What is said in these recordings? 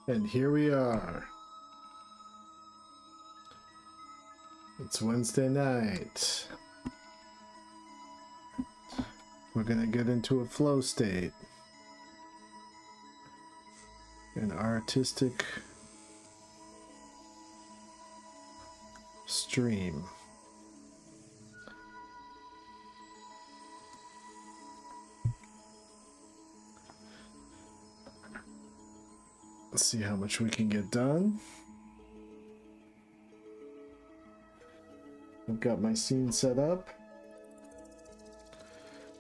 And here we are. It's Wednesday night. We're gonna get into a flow state. An artistic stream. Let's see how much we can get done. I've got my scene set up.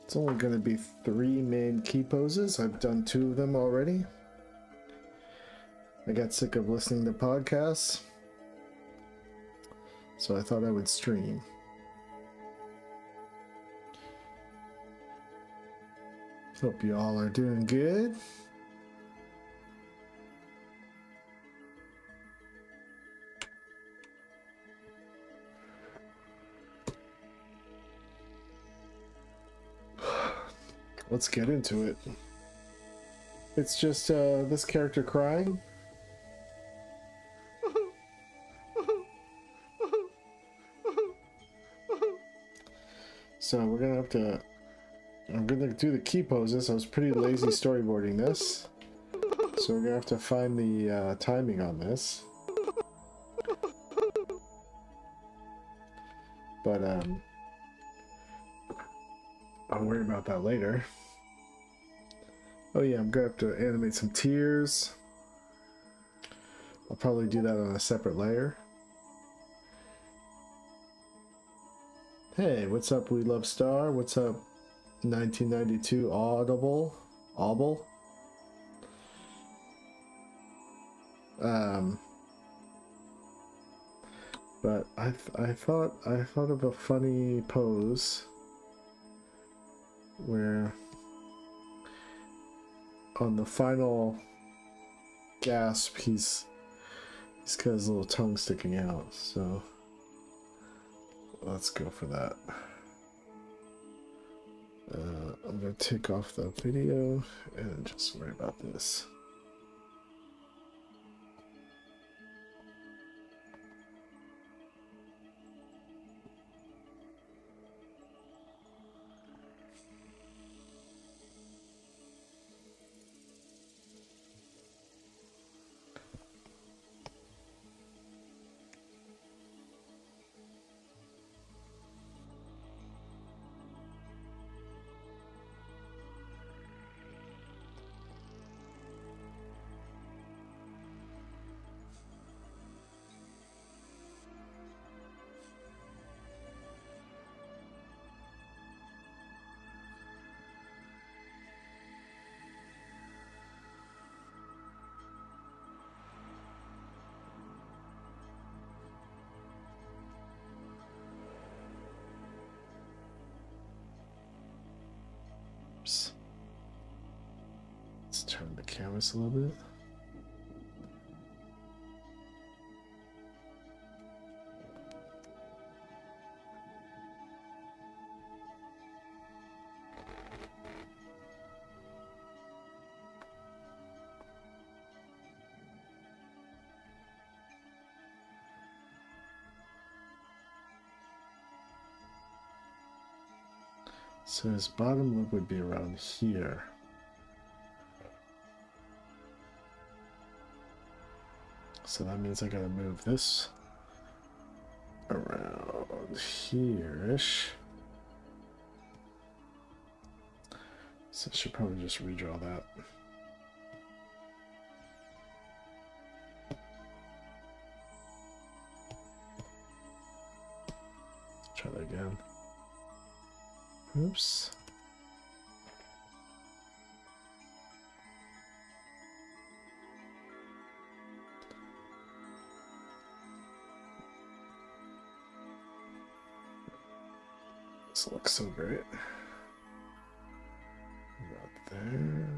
It's only going to be 3 main key poses. I've done 2 of them already. I got sick of listening to podcasts, so I thought I would stream. Hope you all are doing good. Let's get into it. It's just this character crying. So we're gonna have to... I'm gonna do the key poses. I was pretty lazy storyboarding this. So we're gonna have to find the timing on this. But I'll worry about that later. Oh yeah, I'm gonna have to animate some tears. I'll probably do that on a separate layer. Hey, what's up, We Love Star? What's up, 1992 Audible? But I thought of a funny pose where on the final gasp he's got his little tongue sticking out, so let's go for that. I'm gonna take off the video and just worry about this. Let's turn the canvas a little bit. So his bottom lip would be around here. So that means I gotta move this around here-ish. So I should probably just redraw that. Let's try that again. Oops. This looks so great. About there.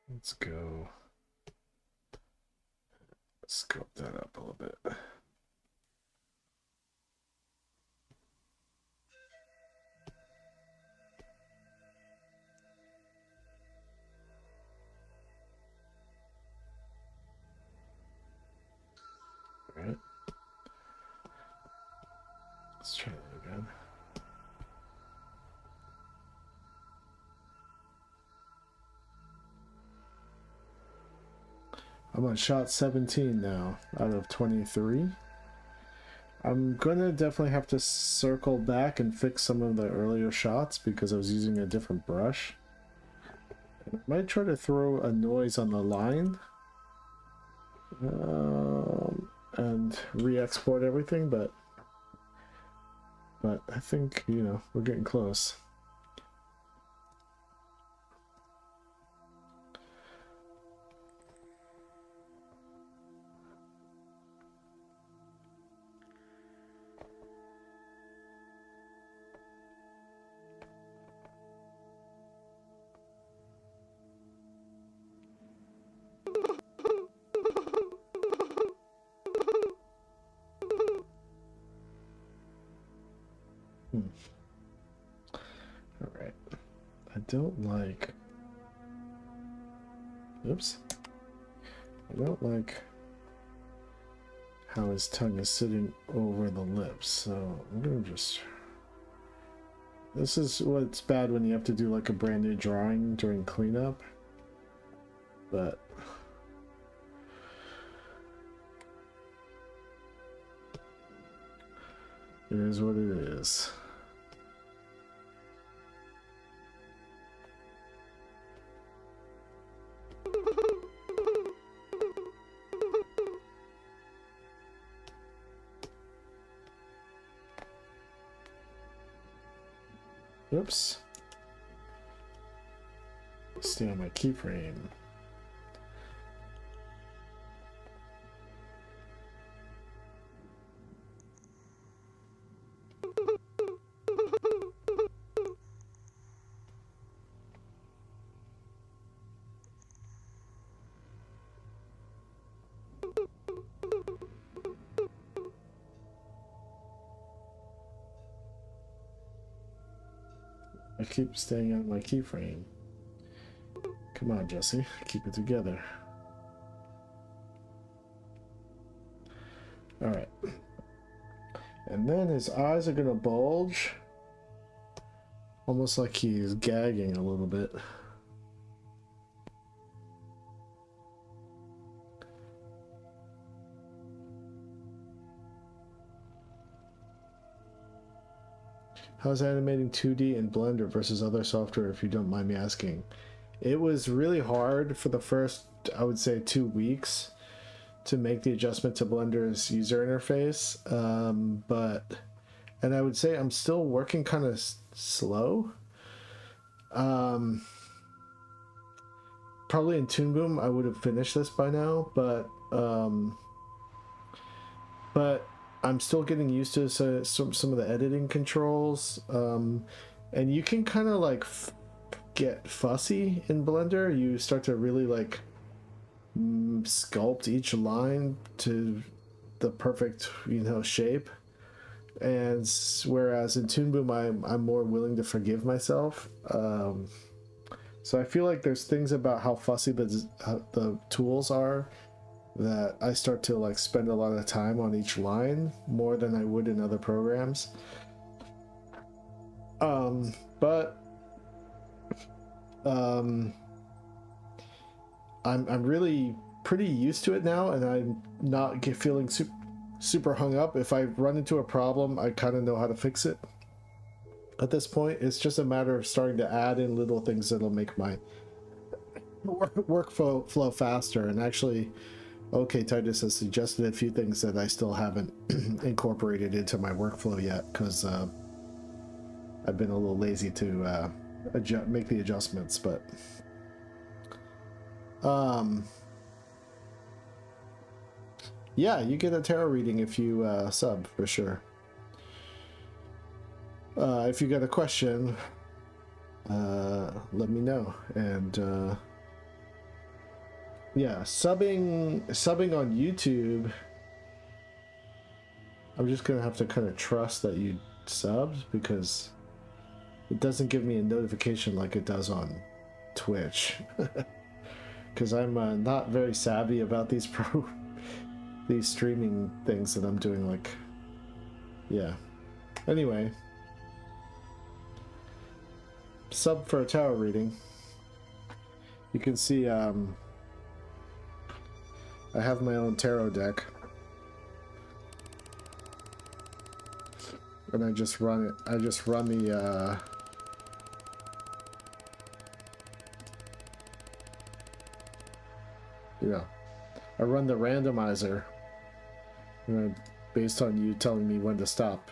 Let's go scope that up a little bit. All right. Let's try that again. I'm on shot 17 now out of 23. I'm gonna definitely have to circle back and fix some of the earlier shots because I was using a different brush. I might try to throw a noise on the line and re-export everything, but I think, you know, we're getting close. All right. I don't like... Oops. I don't like how his tongue is sitting over the lips, so I'm gonna just... This is what's bad when you have to do like a brand new drawing during cleanup, but it is what it is. Oops. Stay on my keyframe. I keep staying on my keyframe. Come on, Jesse, keep it together. All right. And then his eyes are gonna bulge, almost like he's gagging a little bit. How's animating 2D in Blender versus other software, if you don't mind me asking? It was really hard for the first, I would say, 2 weeks to make the adjustment to Blender's user interface. And I would say I'm still working kind of slow. Probably in Toon Boom I would have finished this by now, but I'm still getting used to some of the editing controls, and you can kind of like get fussy in Blender. You start to really like sculpt each line to the perfect, you know, shape. And whereas in Toon Boom I'm more willing to forgive myself. So I feel like there's things about how fussy the tools are that I start to like spend a lot of time on each line more than I would in other programs. I'm really pretty used to it now, and I'm not feeling super hung up. If I run into a problem, I kind of know how to fix it. At this point, it's just a matter of starting to add in little things that'll make my workflow faster. And actually, OK Titus has suggested a few things that I still haven't incorporated into my workflow yet, because I've been a little lazy to make the adjustments. But yeah, you get a tarot reading if you sub, for sure. If you got a question, let me know, and Yeah, subbing on YouTube. I'm just gonna have to kind of trust that you subbed because it doesn't give me a notification like it does on Twitch. Because I'm not very savvy about these these streaming things that I'm doing. Like, yeah. Anyway, sub for a tarot reading. You can see I have my own tarot deck, and I just run it. I just run the I run the randomizer, based on you telling me when to stop.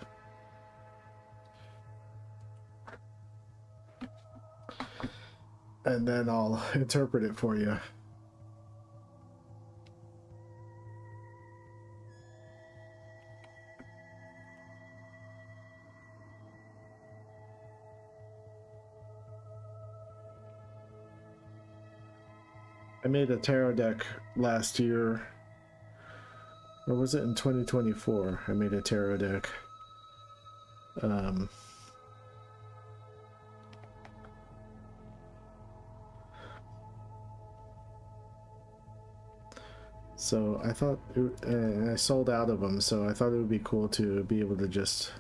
And then I'll interpret it for you. I made a tarot deck last year. Or was it in 2024? I made a tarot deck. So I thought, I sold out of them, so I thought it would be cool to be able to just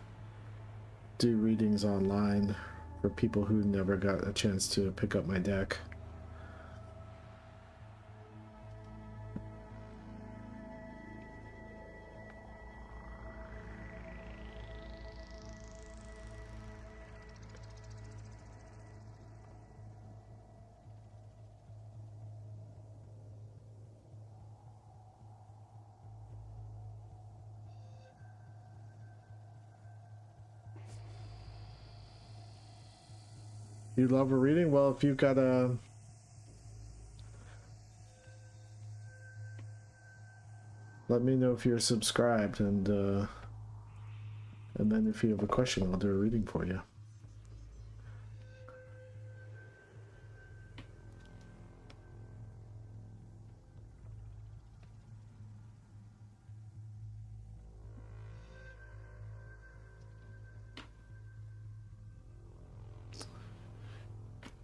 do readings online for people who never got a chance to pick up my deck. You love a reading? Well, if you've got a... Let me know if you're subscribed, and then if you have a question, I'll do a reading for you.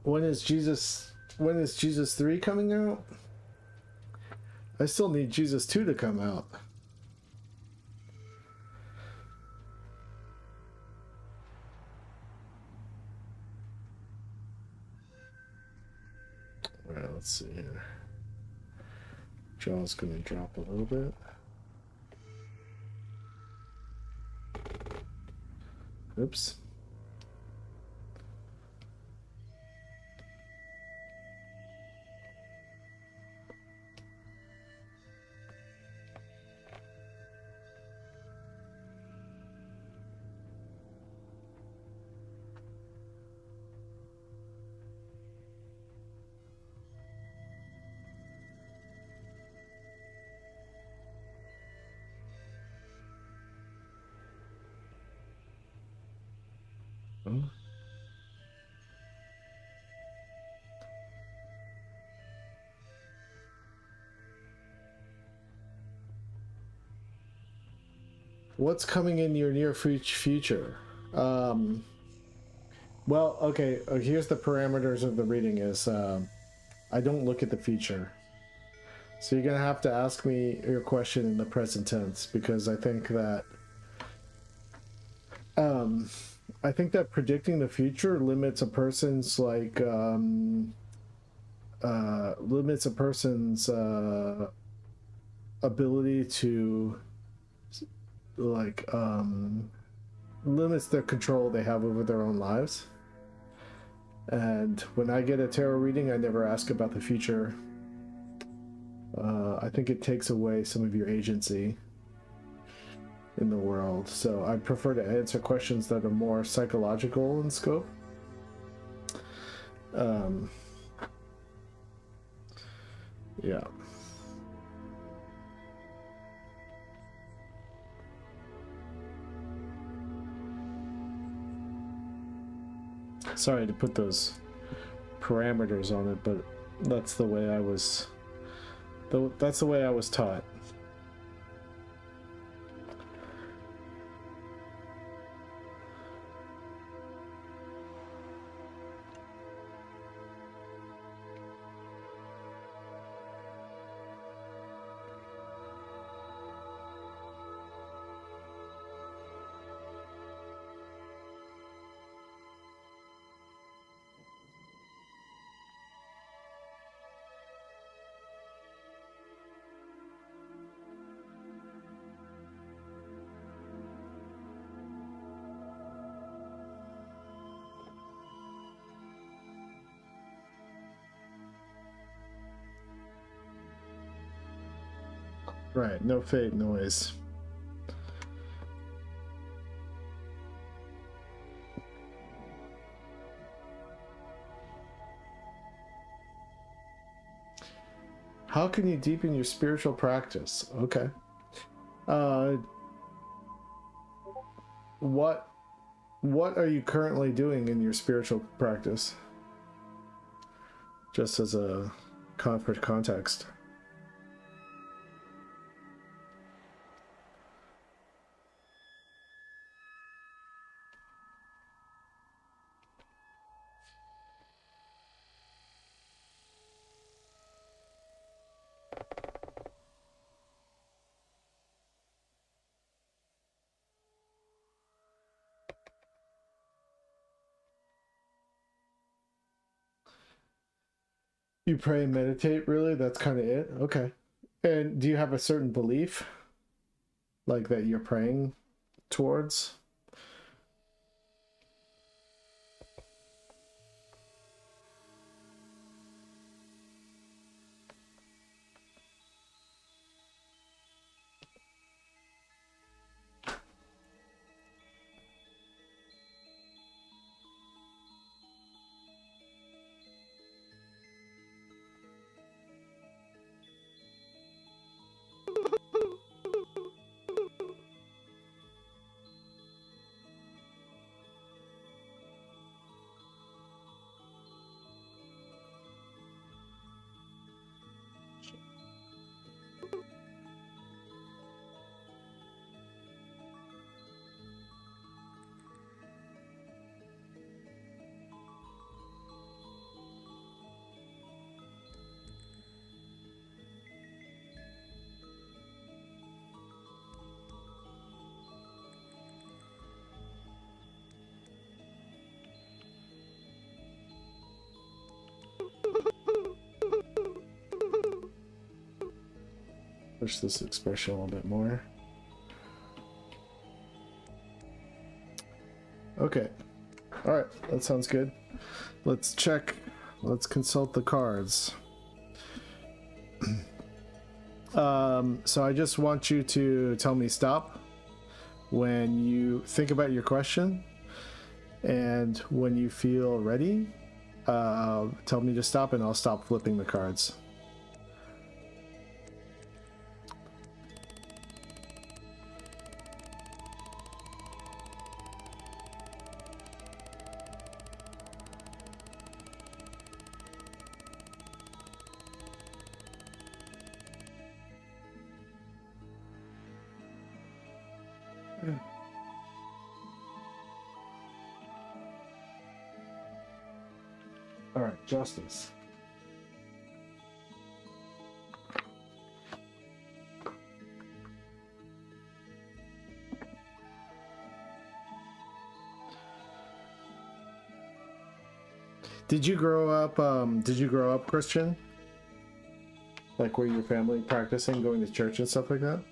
When is Jesus 3 coming out? I still need Jesus 2 to come out. Alright, let's see here. Jaw's gonna drop a little bit. Oops. What's coming in your near future? Well, okay, here's the parameters of the reading is I don't look at the future. So you're going to have to ask me your question in the present tense, because I think that predicting the future limits a person's ability to limits the control they have over their own lives. And when I get a tarot reading, I never ask about the future. I think it takes away some of your agency in the world. So I prefer to answer questions that are more psychological in scope. Yeah. Sorry to put those parameters on it, but that's the way I was Though that's the way I was taught. Right, no fade noise. How can you deepen your spiritual practice? Okay. What are you currently doing in your spiritual practice? Just as a for context. You pray and meditate, really? That's kind of it? Okay. And do you have a certain belief? Like that you're praying towards? Push this expression a little bit more. Okay. All right, that sounds good. Let's check. Let's consult the cards. So I just want you to tell me stop when you think about your question, and when you feel ready, tell me to stop and I'll stop flipping the cards. All right, justice. Did you grow up Christian? Like, were your family practicing, going to church and stuff like that?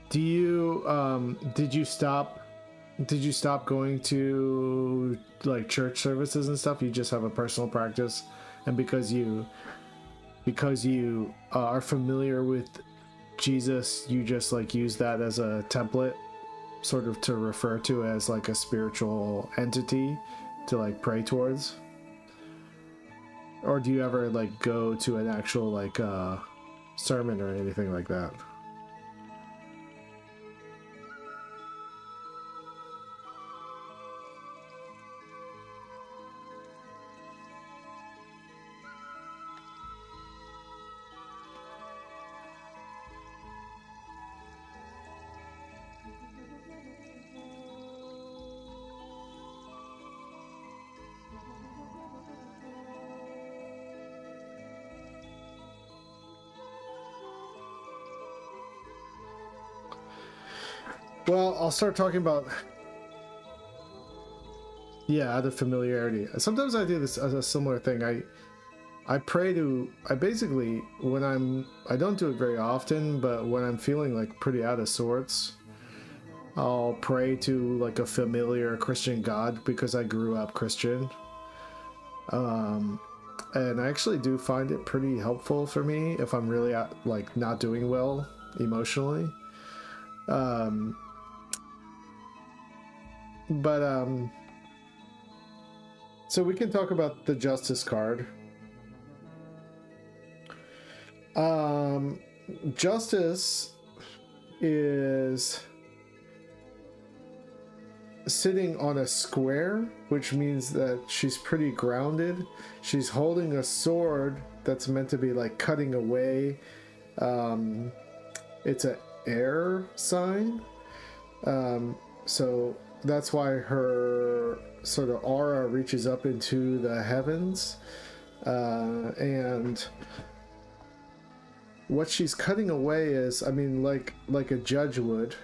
Do you did you stop going to like church services and stuff? You just have a personal practice, and because you are familiar with Jesus, you just like use that as a template sort of to refer to as like a spiritual entity to like pray towards? Or do you ever like go to an actual like sermon or anything like that? Well, I'll start talking about, yeah, the familiarity. Sometimes I do this as a similar thing. I pray to, I basically, when I don't do it very often, but when I'm feeling like pretty out of sorts, I'll pray to like a familiar Christian God because I grew up Christian. And I actually do find it pretty helpful for me if I'm really like not doing well emotionally. So we can talk about the Justice card. Justice is sitting on a square, which means that she's pretty grounded. She's holding a sword that's meant to be like cutting away. It's an air sign. So that's why her sort of aura reaches up into the heavens. And what she's cutting away is, I mean, like a judge would,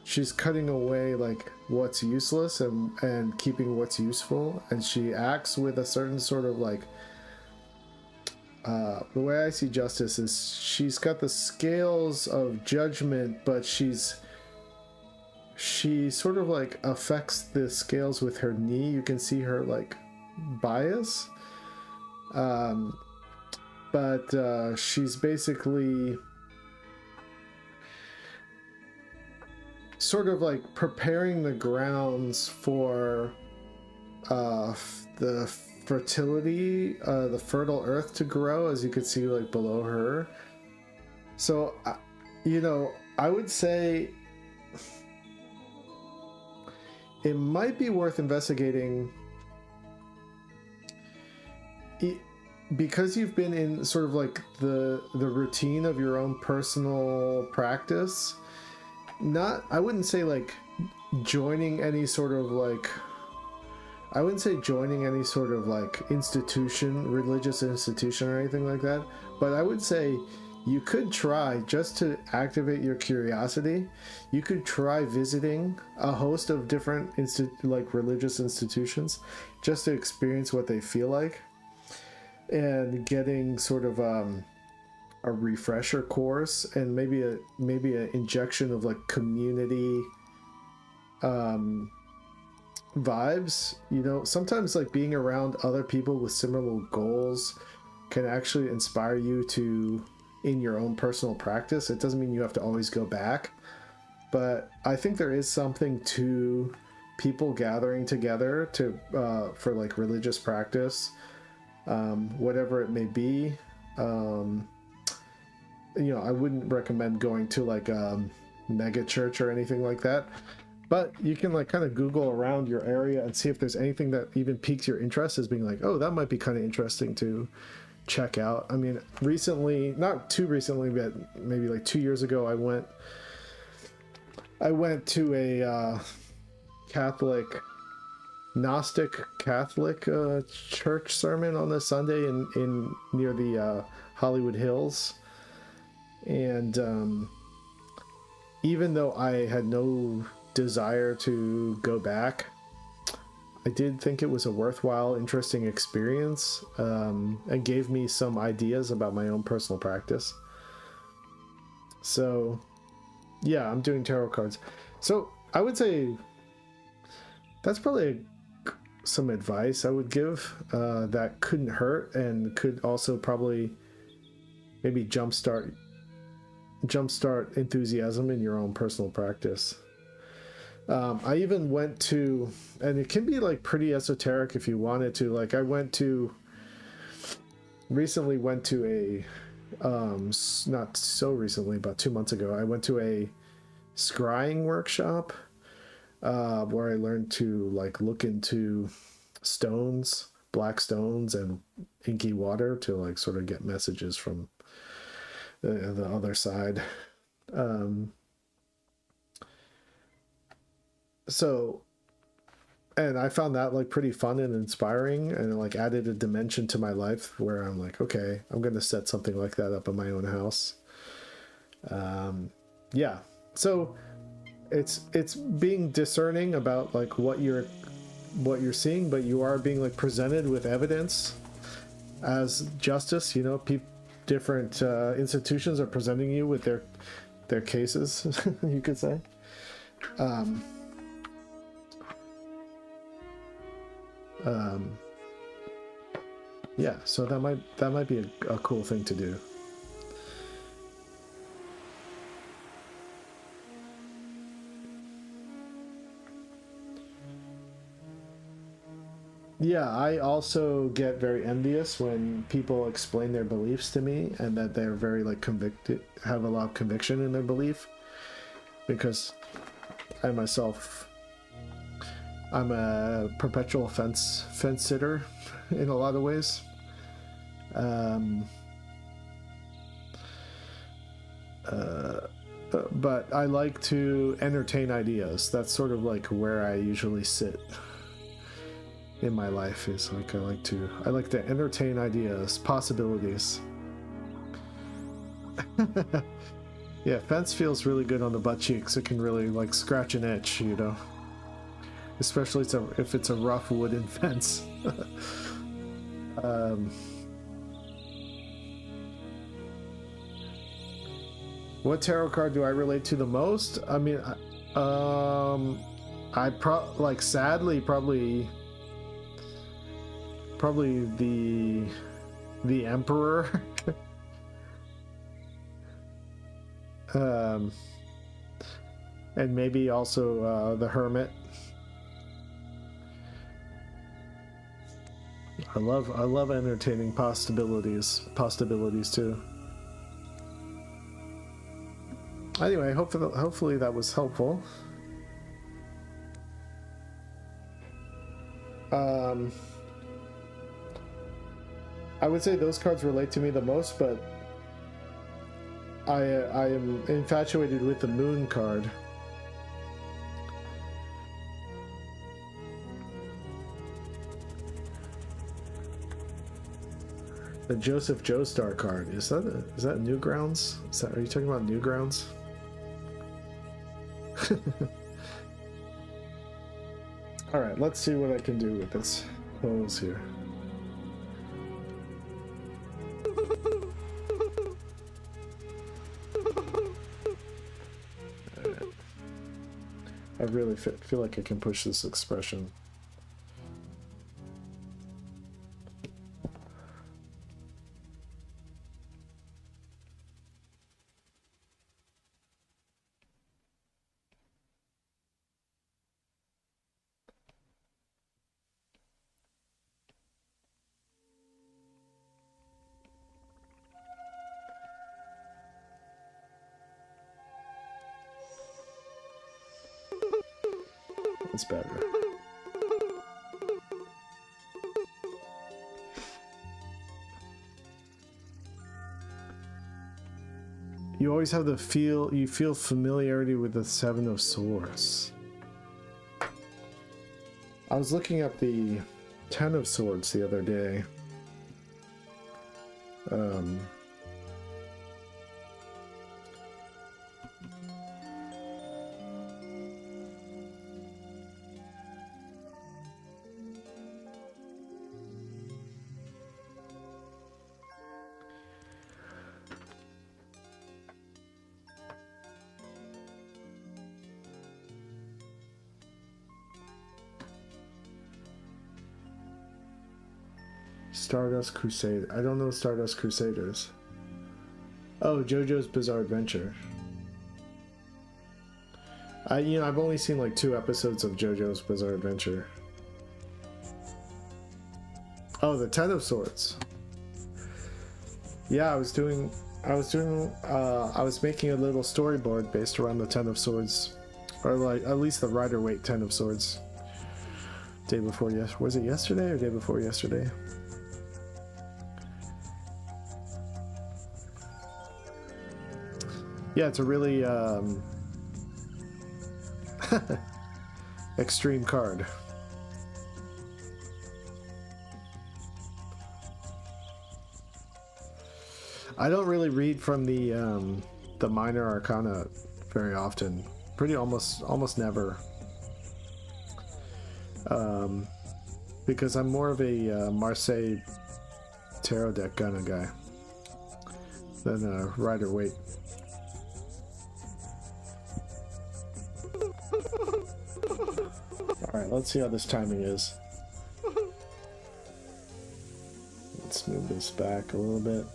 she's cutting away like what's useless and keeping what's useful. And she acts with a certain sort of like, the way I see justice is she's got the scales of judgment, but she sort of like affects the scales with her knee. You can see her like bias. But she's basically sort of like preparing the grounds for the fertility, the fertile earth to grow, as you can see like below her. So, you know, I would say it might be worth investigating because you've been in sort of like the routine of your own personal practice. I wouldn't say like joining any sort of like, I wouldn't say joining any sort of like institution, religious institution or anything like that, but I would say you could try, just to activate your curiosity, you could try visiting a host of different like religious institutions just to experience what they feel like, and getting sort of a refresher course and maybe an injection of like community vibes. You know, sometimes like being around other people with similar goals can actually inspire you to, in your own personal practice. It doesn't mean you have to always go back, but I think there is something to people gathering together to for like religious practice, whatever it may be. You know, I wouldn't recommend going to like a mega church or anything like that, but you can like kind of Google around your area and see if there's anything that even piques your interest as being like, oh, that might be kind of interesting to check out. I mean, recently, not too recently, but maybe like 2 years ago, I went to a Gnostic Catholic church sermon on a Sunday in near the Hollywood Hills. And even though I had no desire to go back, I did think it was a worthwhile, interesting experience, and gave me some ideas about my own personal practice. So, yeah, I'm doing tarot cards. So I would say that's probably some advice I would give that couldn't hurt and could also probably maybe jumpstart jumpstart enthusiasm in your own personal practice. I even went to, and it can be like pretty esoteric if you wanted to. Like I recently went to not so recently, about 2 months ago, I went to a scrying workshop where I learned to like look into stones, black stones, and inky water to like sort of get messages from the other side. So, and I found that like pretty fun and inspiring, and like added a dimension to my life where I'm like, okay, I'm gonna set something like that up in my own house. Yeah, so it's being discerning about like what you're seeing, but you are being like presented with evidence as justice. You know, different institutions are presenting you with their cases, you could say. Yeah, so that might be a cool thing to do. Yeah, I also get very envious when people explain their beliefs to me and that they're very like convicted, have a lot of conviction in their belief, because I myself, I'm a perpetual fence sitter in a lot of ways. But I like to entertain ideas. That's sort of like where I usually sit in my life, is like I like to entertain ideas, possibilities. Yeah, fence feels really good on the butt cheeks. It can really like scratch an itch, you know, especially if it's a rough wooden fence. What tarot card do I relate to the most? I mean, sadly probably the Emperor. And maybe also the Hermit. I love entertaining possibilities too. Anyway, hopefully that was helpful. I would say those cards relate to me the most, but I am infatuated with the Moon card. The Joseph Joestar card. Is that Newgrounds? Are you talking about Newgrounds? All right, let's see what I can do with this pose here. I really feel like I can push this expression. It's better. You always have you feel familiarity with the Seven of Swords. I was looking at the Ten of Swords the other day. Stardust Crusader. I don't know Stardust Crusaders. Oh, JoJo's Bizarre Adventure. I've only seen like 2 episodes of JoJo's Bizarre Adventure. Oh, the Ten of Swords. Yeah, I was making a little storyboard based around the Ten of Swords, or like at least the Rider-Waite Ten of Swords. Day before was it yesterday or day before yesterday? Yeah, it's a really extreme card. I don't really read from the minor arcana very often. Almost never. Because I'm more of a Marseille tarot deck kind of guy than a Rider-Waite. Alright, let's see how this timing is. Let's move this back a little bit.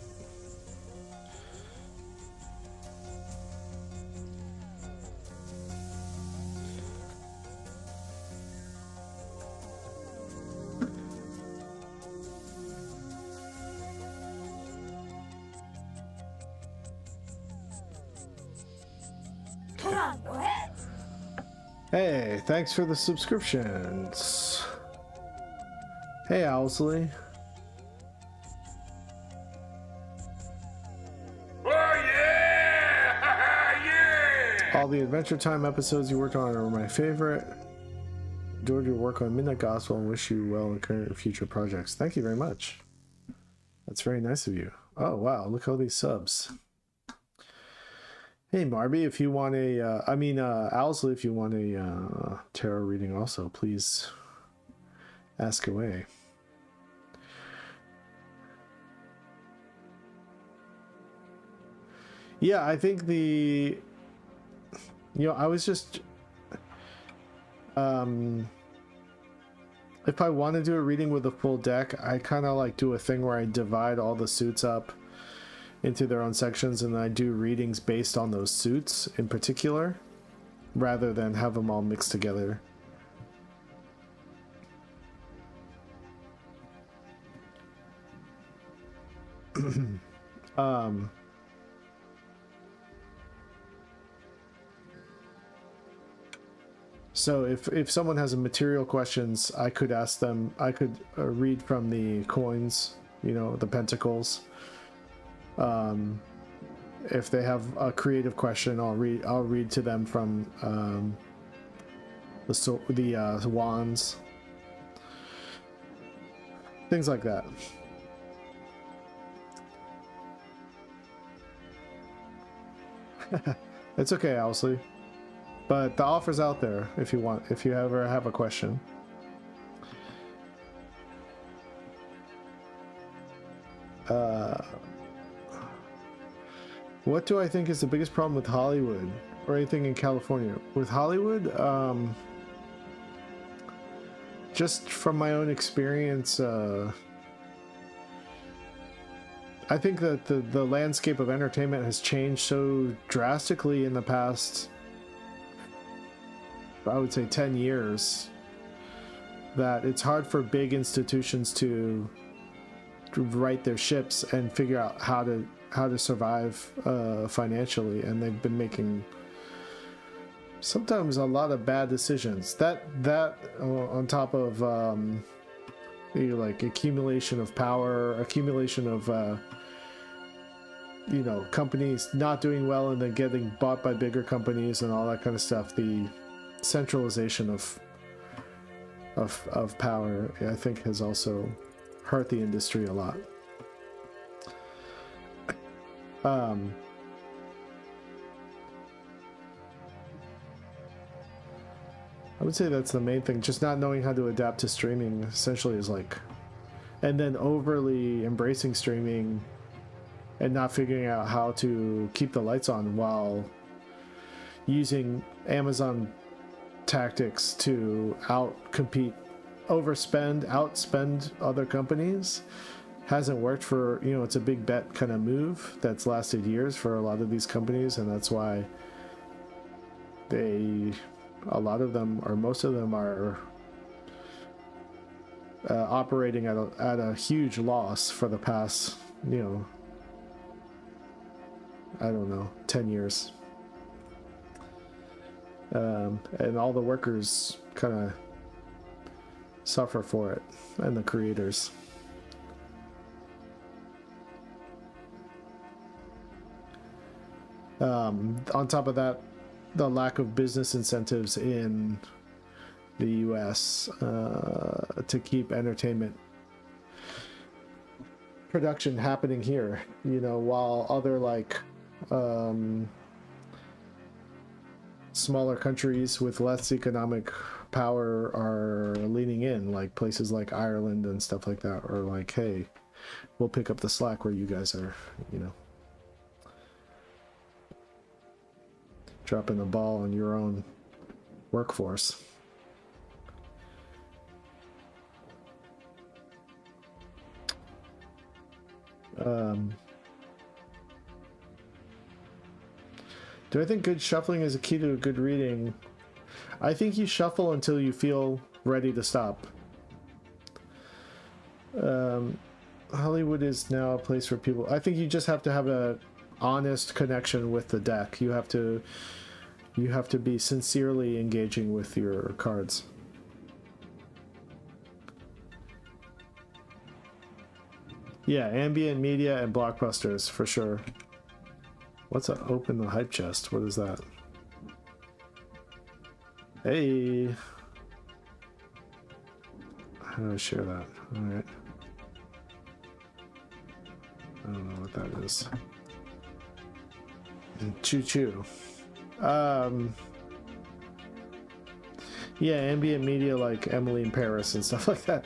Hey, thanks for the subscriptions. Hey, Owlsley. Oh yeah! Yeah! All the Adventure Time episodes you worked on are my favorite. Enjoyed your work on Midnight Gospel and wish you well in current and future projects. Thank you very much. That's very nice of you. Oh wow, look at all these subs. Hey Marby, if you want Owlsley, if you want a tarot reading also, please ask away. Yeah, I think I was just, if I want to do a reading with a full deck, I kind of like do a thing where I divide all the suits up into their own sections, and I do readings based on those suits in particular, rather than have them all mixed together. So if someone has a material questions, I could ask them, I could read from the coins, the pentacles. If they have a creative question, I'll read to them from the wands, things like that. It's okay, Owlsley, but the offer's out there if you ever have a question. What do I think is the biggest problem with Hollywood or anything in California? With Hollywood, just from my own experience, I think that the landscape of entertainment has changed so drastically in the past, I would say 10 years, that it's hard for big institutions to right their ships and figure out how to survive financially, and they've been making sometimes a lot of bad decisions. That on top of like accumulation of power, accumulation of companies not doing well and then getting bought by bigger companies and all that kind of stuff. The centralization of power, I think, has also hurt the industry a lot. I would say that's the main thing, just not knowing how to adapt to streaming essentially is like, and then overly embracing streaming and not figuring out how to keep the lights on while using Amazon tactics to outspend other companies. hasn't worked for, you know, it's a big bet kind of move that's lasted years for a lot of these companies, and that's why a lot of them, or most of them, are operating at a huge loss for the past, you know, I don't know, 10 years. And all the workers kind of suffer for it, and the creators. On top of that, the lack of business incentives in the US to keep entertainment production happening here, you know, while other like smaller countries with less economic power are leaning in, like places like Ireland and stuff like that, or like, hey, we'll pick up the slack where you guys are, you know, dropping the ball on your own workforce. Do I think good shuffling is a key to a good reading? I think you shuffle until you feel ready to stop. Hollywood is now a place for people. I think you just have to have a honest connection with the deck. You have to be sincerely engaging with your cards. Yeah, ambient media and blockbusters for sure. What's a open the hype chest? What is that? Hey. How do I share that? Alright. I don't know what that is. And choo choo. Yeah, ambient media like Emily in Paris and stuff like that.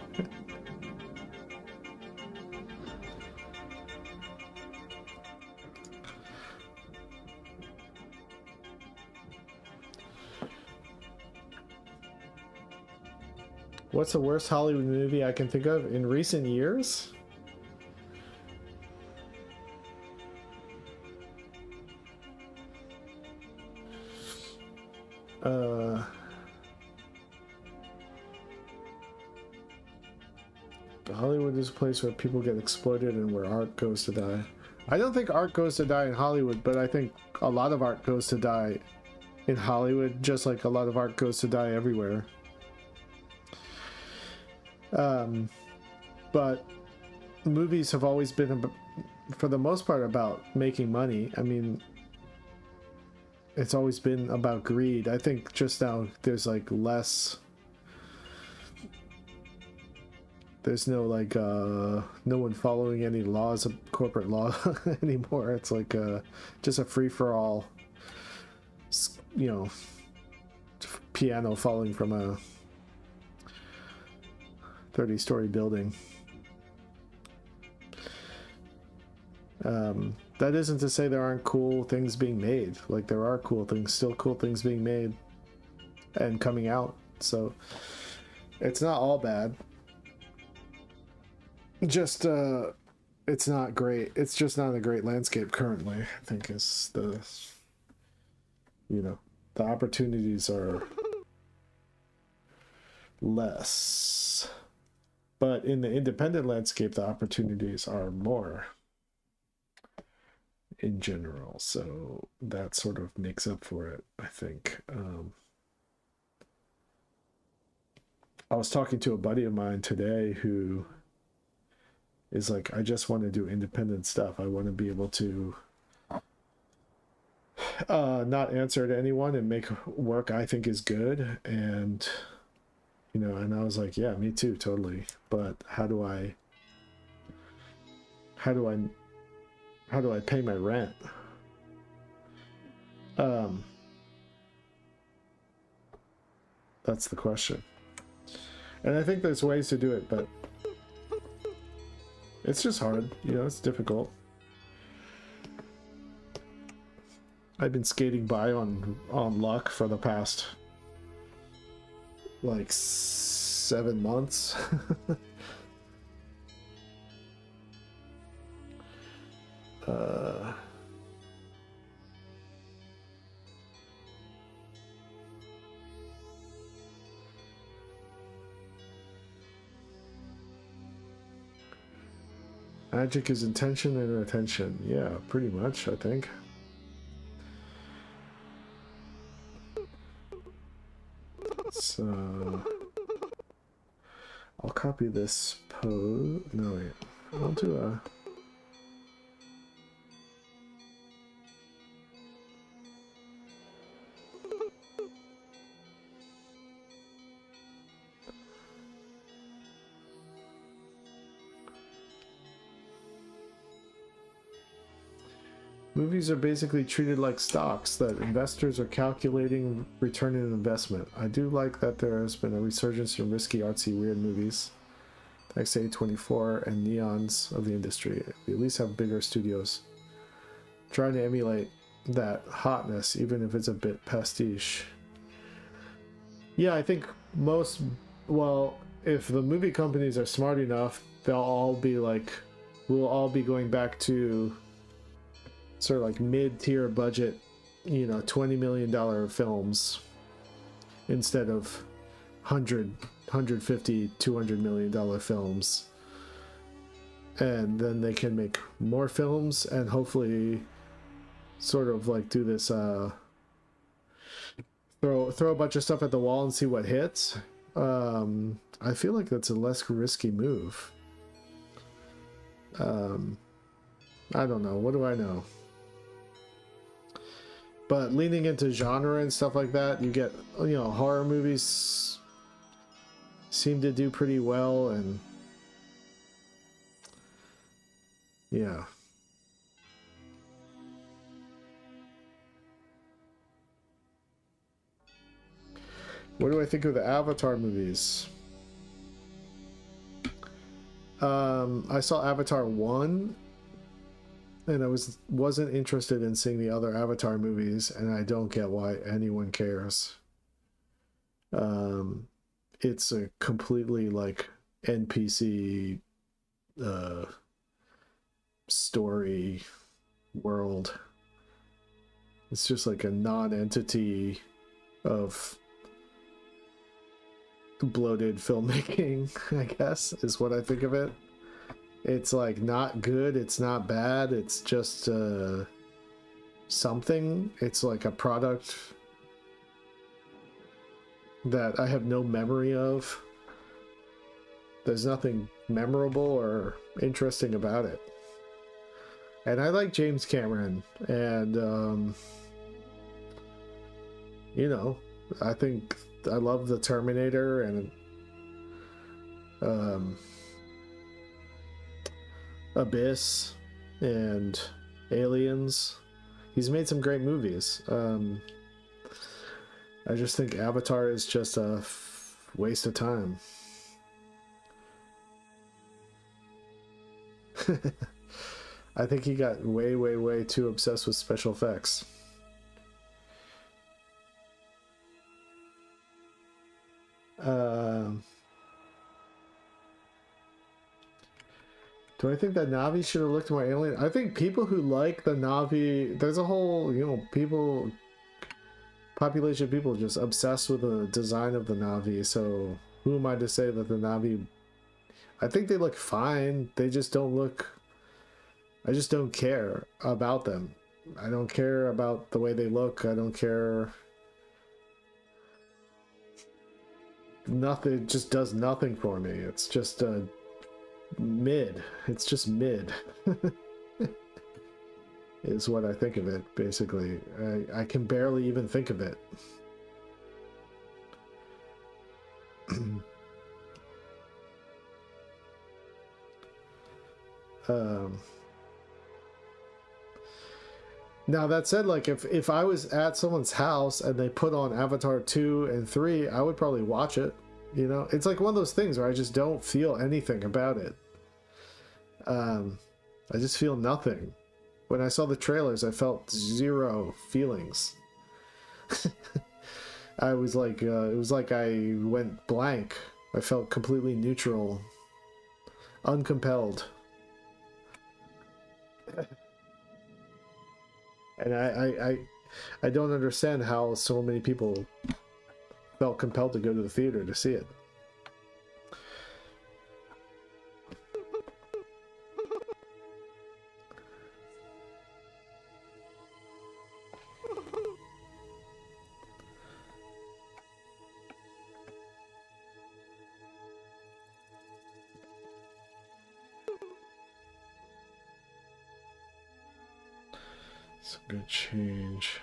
What's the worst Hollywood movie I can think of in recent years? Hollywood is a place where people get exploited and where art goes to die. I don't think art goes to die in Hollywood, but I think a lot of art goes to die in Hollywood, just like a lot of art goes to die everywhere. But movies have always been, for the most part, about making money. I mean, it's always been about greed. I think just now there's like less, there's no like no one following any laws of corporate law anymore. It's like just a free-for-all, you know, piano falling from a 30-story building. That isn't to say there aren't cool things being made. Like, there are cool things, still cool things being made and coming out. So it's not all bad. Just it's not great. It's just not a great landscape currently, I think, is the, you know, the opportunities are less. But in the independent landscape, the opportunities are more in general. So that sort of makes up for it, I think. I was talking to a buddy of mine today who is like, I just want to do independent stuff. I want to be able to not answer to anyone and make work I think is good. And you know, and I was like, yeah, me too, totally. But how do I pay my rent? That's the question. And I think there's ways to do it, but it's just hard, you know, it's difficult. I've been skating by on luck for the past like 7 months. Uh, Magic is intention and attention. Yeah, pretty much, I think. So I'll copy this pose. No, wait. I'll do a. Movies are basically treated like stocks that investors are calculating return on investment. I do like that there has been a resurgence in risky, artsy, weird movies. Thanks to A24 and Neons of the industry. We at least have bigger studios trying to emulate that hotness, even if it's a bit pastiche. Yeah, I think most, well, if the movie companies are smart enough, they'll all be like, we'll all be going back to sort of like mid-tier budget, you know, $20 million films instead of 150, $200 million films. And then they can make more films and hopefully sort of like do this, throw a bunch of stuff at the wall and see what hits. I feel like that's a less risky move. I don't know. What do I know? But leaning into genre and stuff like that, you get, you know, horror movies seem to do pretty well, and yeah. What do I think of the Avatar movies? I saw Avatar 1. And I wasn't interested in seeing the other Avatar movies, and I don't get why anyone cares. It's a completely like NPC story world. It's just like a non-entity of bloated filmmaking, I guess, is what I think of it. It's like not good, it's not bad, it's just something. It's like a product that I have no memory of. There's nothing memorable or interesting about it. And I like James Cameron, and you know, I think I love the Terminator and Abyss and Aliens. He's made some great movies. I just think Avatar is just a waste of time. I think he got way too obsessed with special effects. Do I think that Na'vi should have looked more alien? I think people who like the Na'vi, there's a whole, you know, population of people just obsessed with the design of the Na'vi. So who am I to say that the Na'vi, I think they look fine. They just don't look, I just don't care about them. I don't care about the way they look. I don't care. Nothing, it just does nothing for me. It's just mid. It's just mid. Is what I think of it, basically. I can barely even think of it. Now that said, like if I was at someone's house and they put on Avatar 2 and 3, I would probably watch it. You know, it's like one of those things where I just don't feel anything about it. I just feel nothing. When I saw the trailers, I felt zero feelings. I was like, it was like I went blank. I felt completely neutral, uncompelled. And I don't understand how so many people felt compelled to go to the theater to see it. It's a good change.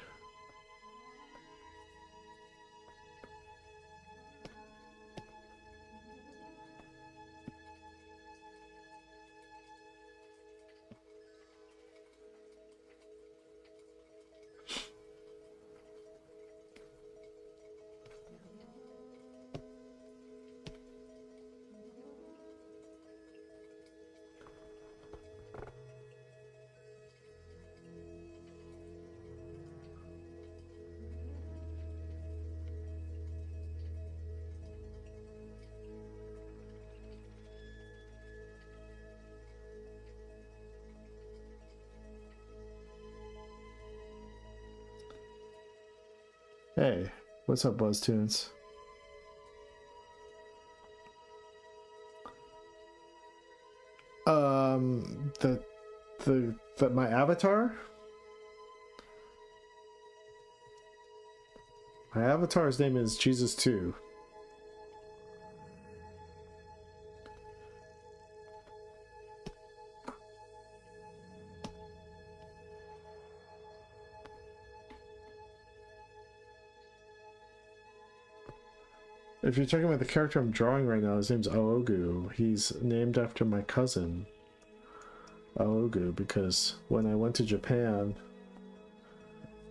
Hey, what's up, BuzzTunes? My avatar? My avatar's name is Jesus 2. If you're talking about the character I'm drawing right now, his name's Aogu. He's named after my cousin, Aogu, because when I went to Japan,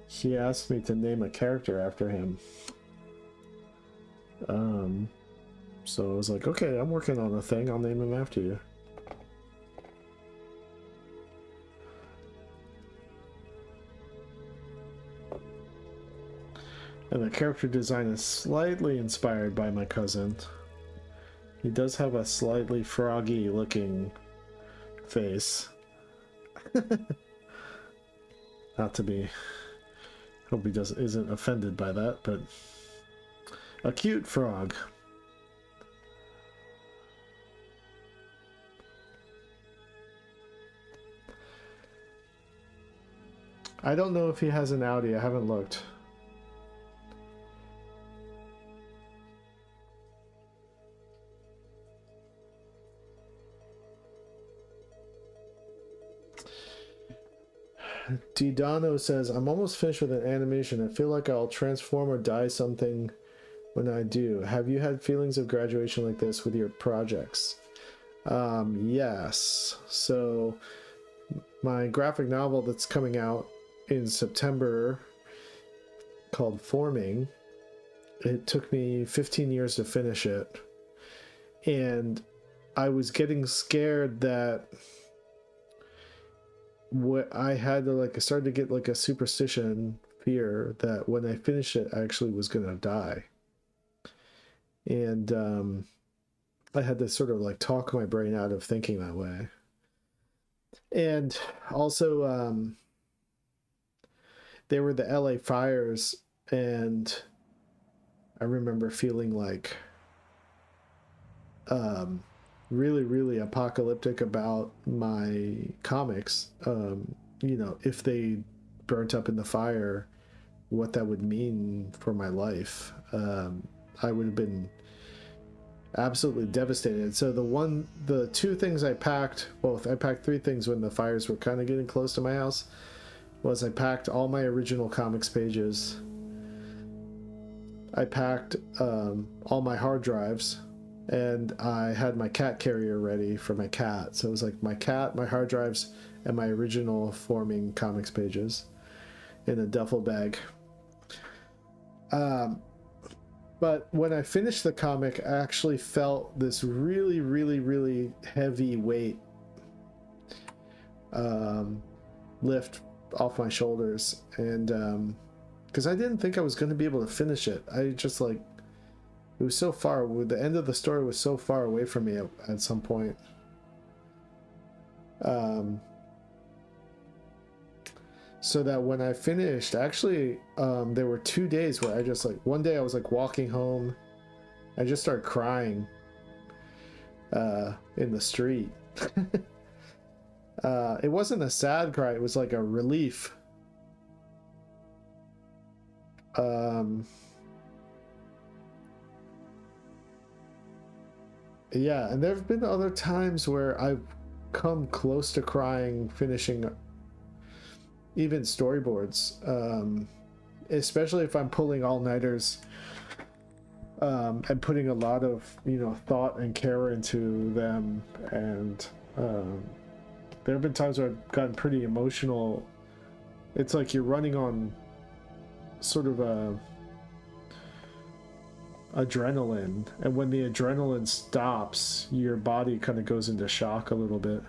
he asked me to name a character after him. So I was like, okay, I'm working on a thing, I'll name him after you. And the character design is slightly inspired by my cousin. He does have a slightly froggy looking face. Not to be... Hope he isn't offended by that, but... A cute frog. I don't know if he has an Audi, I haven't looked. Didano says, I'm almost finished with an animation. I feel like I'll transform or die something when I do. Have you had feelings of graduation like this with your projects? Yes. So my graphic novel that's coming out in September called Forming, it took me 15 years to finish it. And I was getting scared that what I had to I started to get like a superstition fear that when I finished it, I actually was gonna die. And I had to sort of like talk my brain out of thinking that way. And also, they were the LA fires, and I remember feeling like really, really apocalyptic about my comics. You know, if they burnt up in the fire, what that would mean for my life. I would have been absolutely devastated. So the two things I packed, I packed three things when the fires were kind of getting close to my house, was I packed all my original comics pages. I packed all my hard drives, and I had my cat carrier ready for my cat. So it was like my cat, my hard drives, and my original Forming comics pages in a duffel bag. But when I finished the comic, I actually felt this really, really, really heavy weight lift off my shoulders. And because I didn't think I was going to be able to finish it. I just it was so far, the end of the story was so far away from me at some so that when I finished, actually, there were 2 days where I just like, one day I was like walking home, I just started crying in the street. It wasn't a sad cry, it was like a relief. Yeah, and there have been other times where I've come close to crying finishing even storyboards, especially if I'm pulling all-nighters, and putting a lot of, you know, thought and care into them. And there have been times where I've gotten pretty emotional. It's like you're running on sort of a adrenaline, and when the adrenaline stops, your body kind of goes into shock a little bit,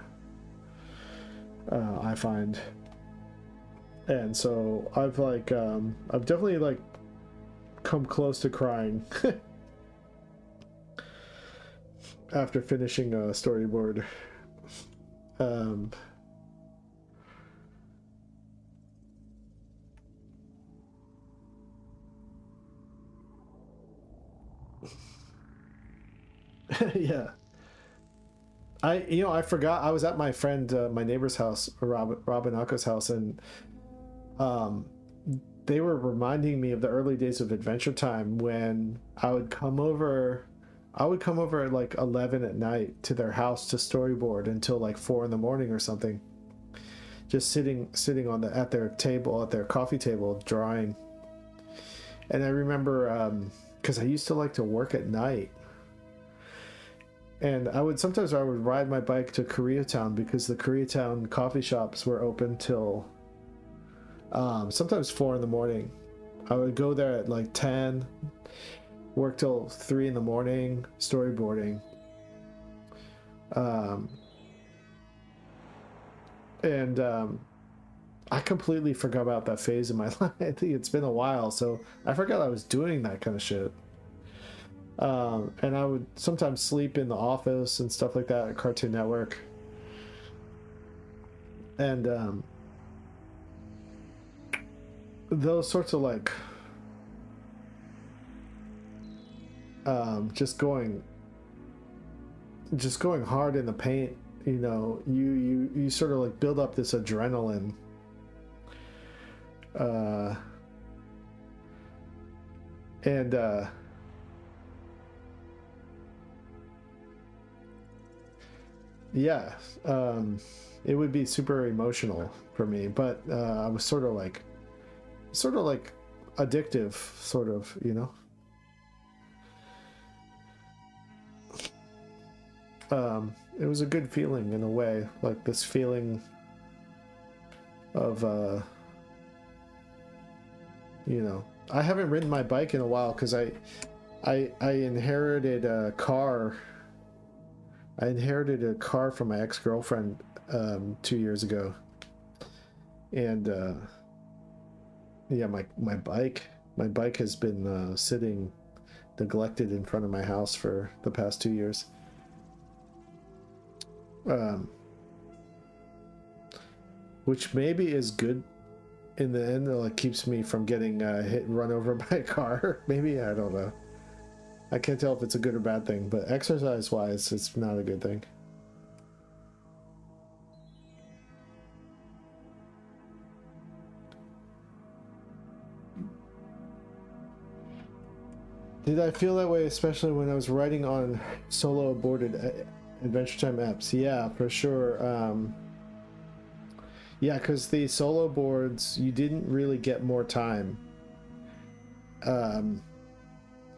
I find. And so I've like I've definitely like come close to crying after finishing a storyboard. Yeah. I forgot I was at my friend, my neighbor's house, Robin Aka's house, and they were reminding me of the early days of Adventure Time when I would come over at like 11 at night to their house to storyboard until like 4 in the morning or something, just sitting on at their table, at their coffee table, drawing. And I remember because I used to like to work at night, and I would ride my bike to Koreatown because the Koreatown coffee shops were open till sometimes 4 in the morning. I would go there at like 10, work till 3 in the morning storyboarding. And I completely forgot about that phase in my life. I think it's been a while, so I forgot I was doing that kind of shit. And I would sometimes sleep in the office and stuff like that at Cartoon Network. And those sorts of like just going hard in the paint, you know, you sort of like build up this adrenaline, and yeah, it would be super emotional for me, but I was sort of like addictive, sort of, you know. It was a good feeling in a way, like this feeling of you know, I haven't ridden my bike in a while because I inherited a car. I inherited a car from my ex-girlfriend 2 years ago, and yeah, my bike has been sitting neglected in front of my house for the past 2 years. Which maybe is good in the end, like keeps me from getting run over by a car. Maybe, I don't know. I can't tell if it's a good or bad thing, but exercise wise, it's not a good thing. Did I feel that way, especially when I was writing on solo aborted Adventure Time apps? Yeah, for sure. Yeah, because the solo boards, you didn't really get more time.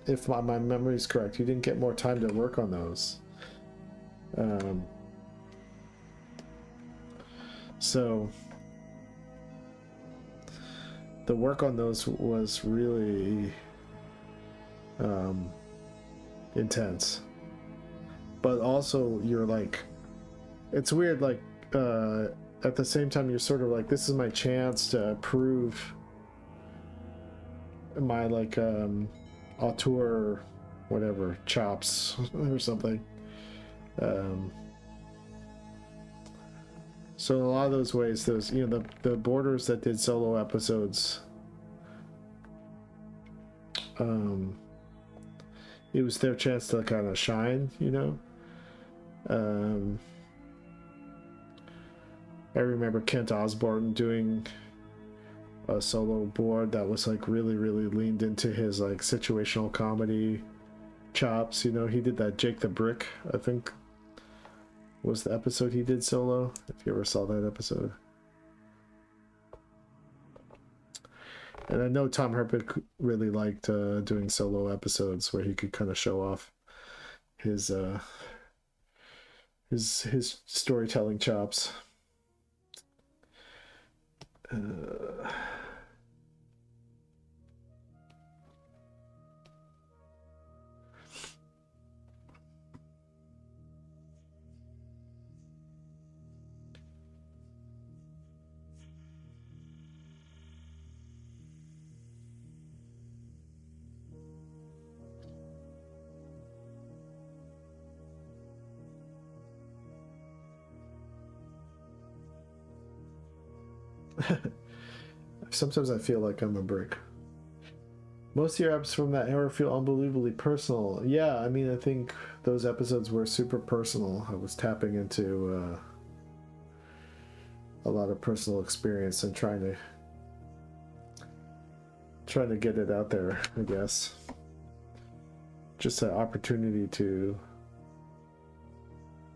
If my memory is correct, you didn't get more time to work on those. So the work on those was really intense. But also you're like, it's weird, like at the same time you're sort of like, this is my chance to prove my like auteur whatever chops or something. So in a lot of those ways, those, you know, the Borders that did solo episodes, it was their chance to kind of shine, you know. I remember Kent Osborne doing a solo board that was like really leaned into his like situational comedy chops. You know, he did that Jake the Brick, I think was the episode he did solo, if you ever saw that episode. And I know Tom Herpick really liked doing solo episodes where he could kind of show off his storytelling chops. Sometimes I feel like I'm a brick. Most of your episodes from that era feel unbelievably personal. Yeah, I mean, I think those episodes were super personal. I was tapping into a lot of personal experience and trying to get it out there, I guess. Just an opportunity to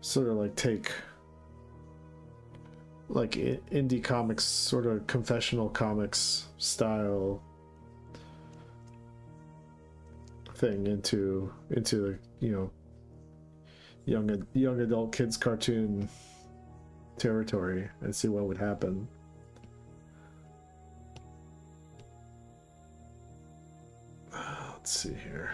sort of like take like indie comics, sort of confessional comics style thing into the, you know, young adult kids cartoon territory and see what would happen. Let's see here.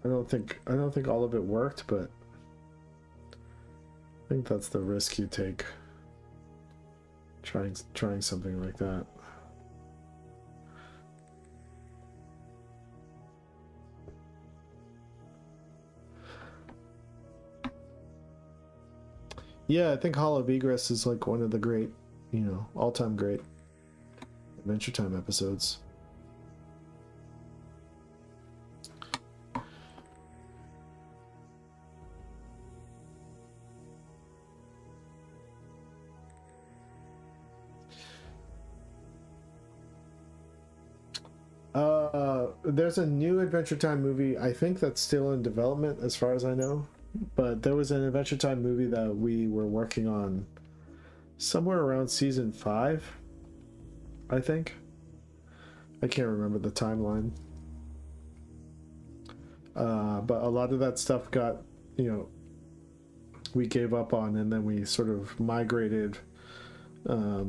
I don't think all of it worked, but I think that's the risk you take trying something like that. Yeah, I think Hall of Egress is like one of the great, you know, all-time great Adventure Time episodes. There's a new Adventure Time movie, I think that's still in development as far as I know, but there was an Adventure Time movie that we were working on somewhere around season 5, I think. I can't remember the timeline. But a lot of that stuff got, you know, we gave up on, and then we sort of migrated a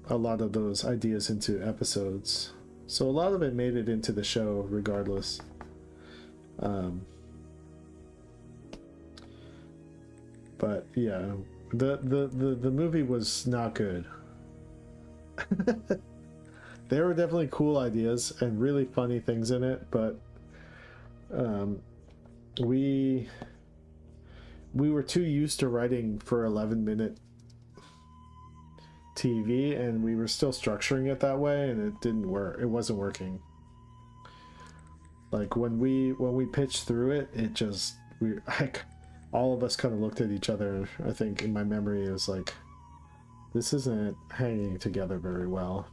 lot of those ideas into episodes. So a lot of it made it into the show regardless. But yeah, the movie was not good. There were definitely cool ideas and really funny things in it, but we were too used to writing for 11-minute TV, and we were still structuring it that way, and it didn't work. It wasn't working. Like when we pitched through it, it just, we like all of us kind of looked at each other. I think in my memory it was like, this isn't hanging together very well.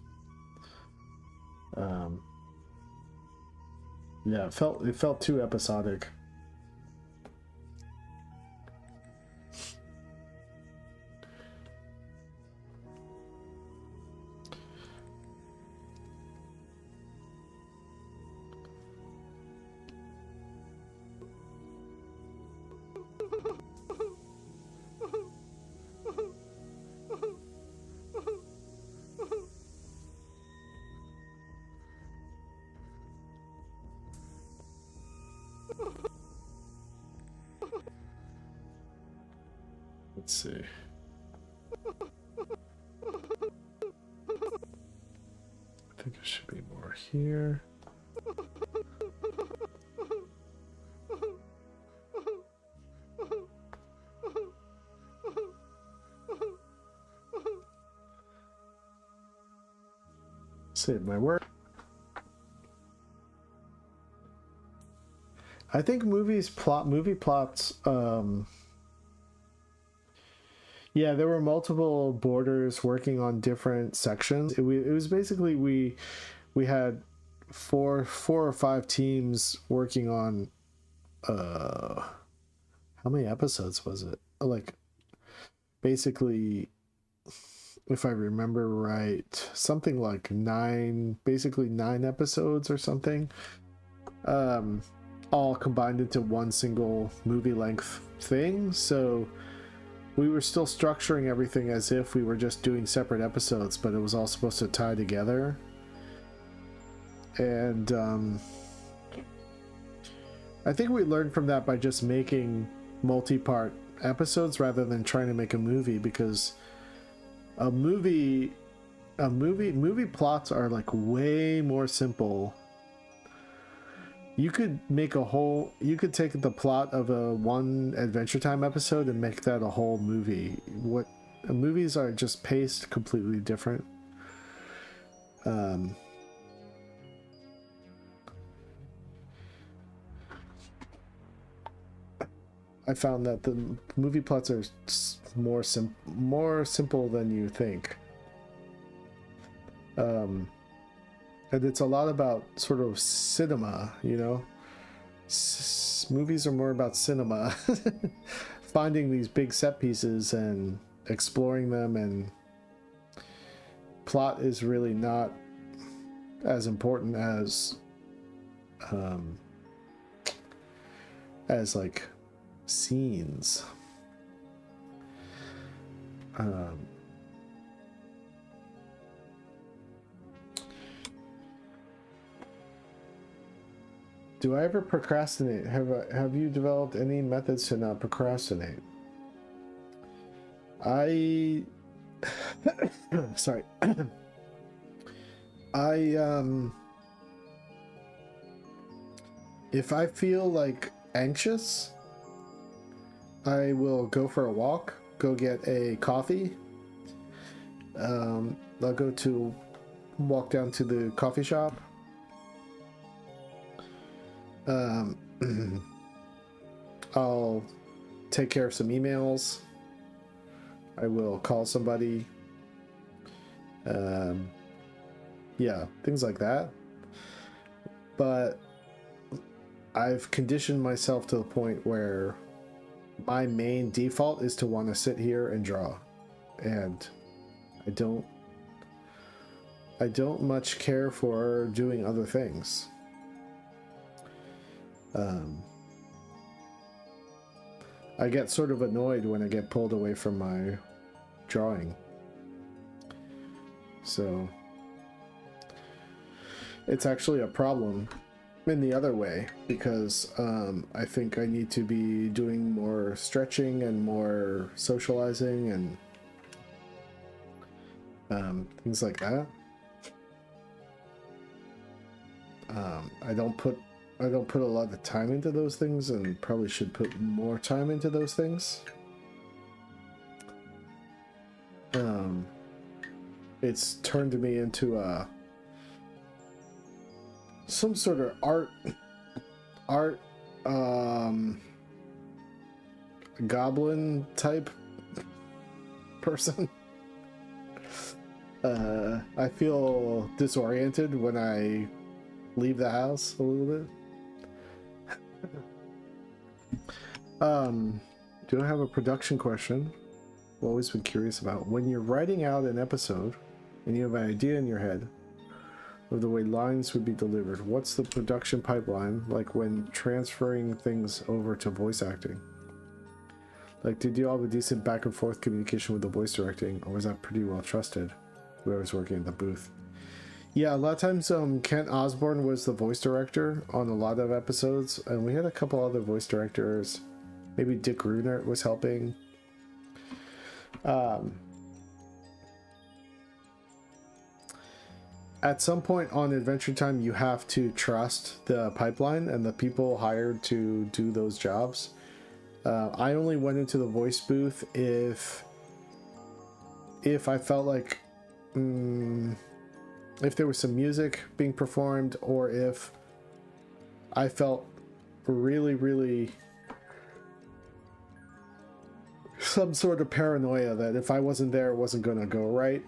Yeah, it felt too episodic. Let's see. I think it should be more here. Save my work. I think movie plots, yeah, there were multiple boarders working on different sections. It was basically we had four or five teams working on how many episodes was it? Like basically, if I remember right, something like basically nine episodes or something. All combined into one single movie length thing. So we were still structuring everything as if we were just doing separate episodes, but it was all supposed to tie together. And I think we learned from that by just making multi-part episodes rather than trying to make a movie, because movie plots are like way more simple. You could take the plot of a one Adventure Time episode and make that a whole movie. Movies are just paced completely different. I found that the movie plots are more simple than you think. And it's a lot about sort of cinema, you know? Movies are more about cinema. Finding these big set pieces and exploring them, and plot is really not as important as like scenes. Do I ever procrastinate? Have you developed any methods to not procrastinate? Sorry. If I feel like anxious, I will go for a walk, go get a coffee. I'll walk down to the coffee shop. I'll take care of some emails. I will call somebody. Yeah, things like that. But I've conditioned myself to the point where my main default is to want to sit here and draw, and I don't much care for doing other things. I get sort of annoyed when I get pulled away from my drawing. So it's actually a problem in the other way, because I think I need to be doing more stretching and more socializing and things like that. I don't put a lot of time into those things, and probably should put more time into those things. It's turned me into some sort of art goblin type person. I feel disoriented when I leave the house a little bit. Do I have a production question? I've always been curious about when you're writing out an episode and you have an idea in your head of the way lines would be delivered. What's the production pipeline like when transferring things over to voice acting? Like, did you all have a decent back and forth communication with the voice directing, or was that pretty well trusted, whoever's working in the booth? Yeah, a lot of times Kent Osborne was the voice director on a lot of episodes, and we had a couple other voice directors. Maybe Dick Runert was helping. At some point on Adventure Time, you have to trust the pipeline and the people hired to do those jobs. I only went into the voice booth if I felt like if there was some music being performed, or if I felt really some sort of paranoia that if I wasn't there, it wasn't gonna go right.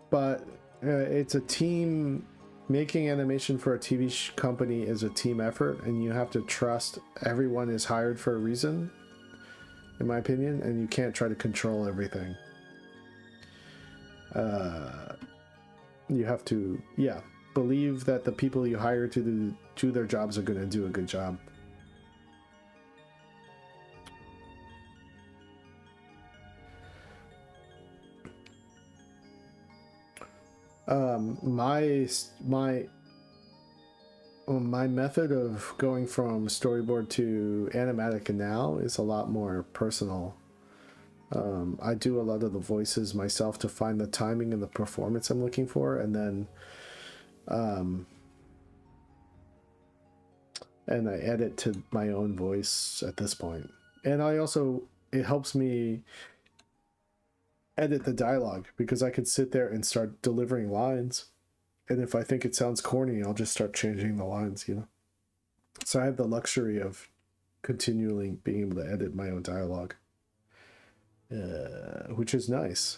But it's a team. Making animation for a TV company is a team effort, and you have to trust everyone is hired for a reason, in my opinion, and you can't try to control everything. You have to, yeah, believe that the people you hire to do their jobs are going to do a good job. My method of going from storyboard to animatic now is a lot more personal. I do a lot of the voices myself to find the timing and the performance I'm looking for, and then and I edit to my own voice at this point. And it helps me edit the dialogue, because I could sit there and start delivering lines, and if I think it sounds corny, I'll just start changing the lines, you know. So I have the luxury of continually being able to edit my own dialogue, which is nice,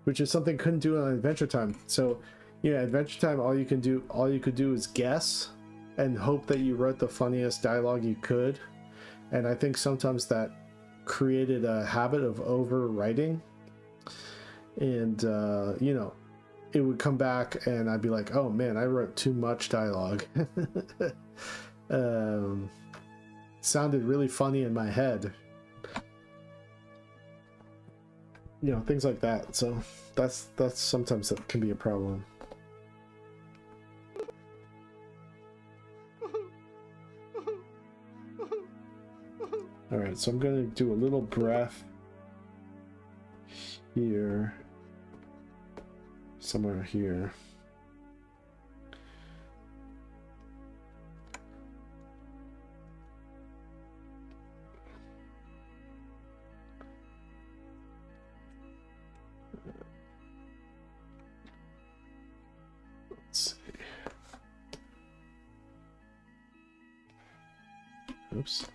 which is something I couldn't do on Adventure Time. So yeah, Adventure Time, all you could do is guess and hope that you wrote the funniest dialogue you could, and I think sometimes that created a habit of overwriting. And you know, it would come back and I'd be like, oh man, I wrote too much dialogue. Sounded really funny in my head, you know, things like that. So that's sometimes that can be a problem. All right, so I'm gonna do a little breath here, somewhere here. Let's see. Oops.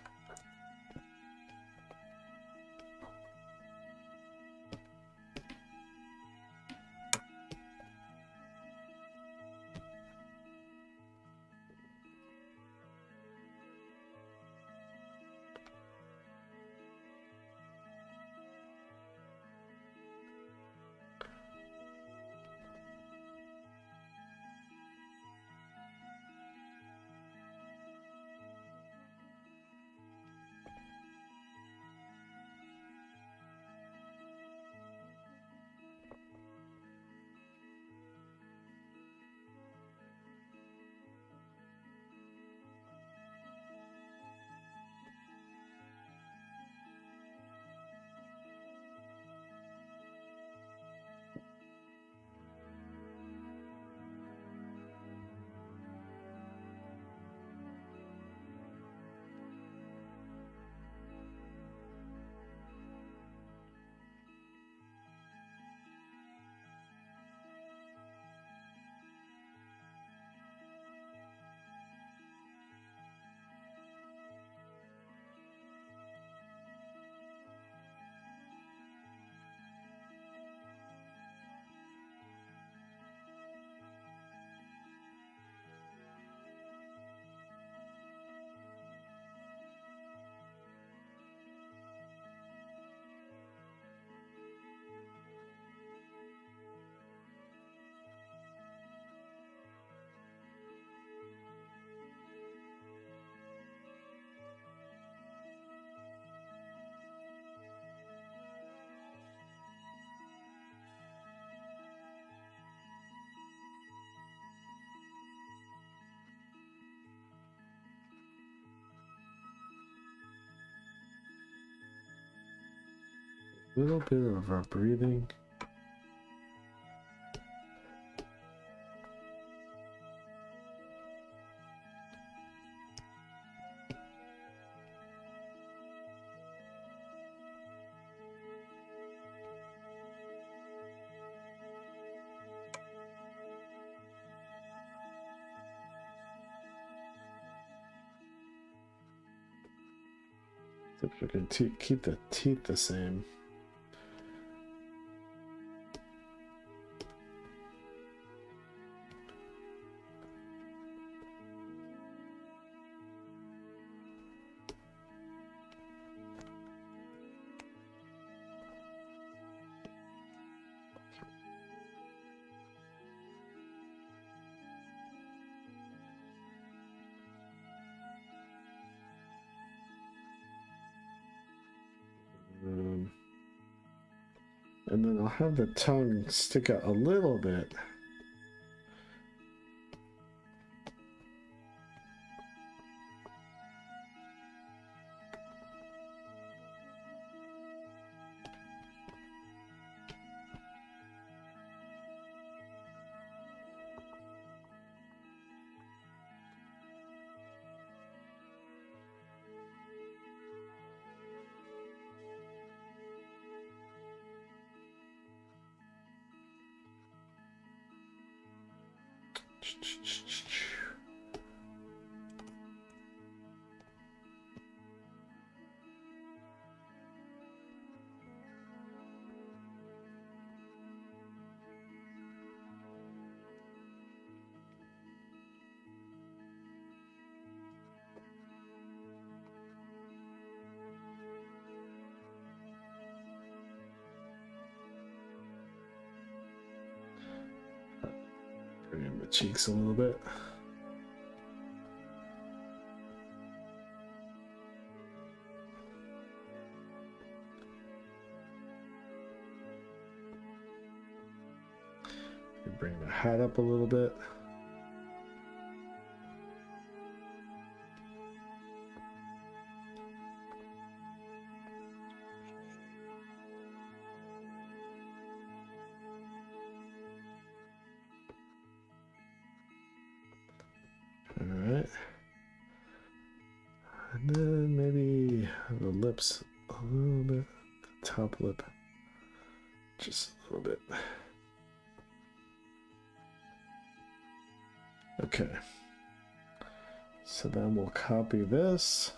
little bit of our breathing. If we can keep the teeth the same. And then I'll have the tongue stick out a little bit. Bring in the cheeks a little bit. Bring the hat up a little bit. All right. And then maybe the lips a little bit, the top lip just a little bit. Okay. So then we'll copy this.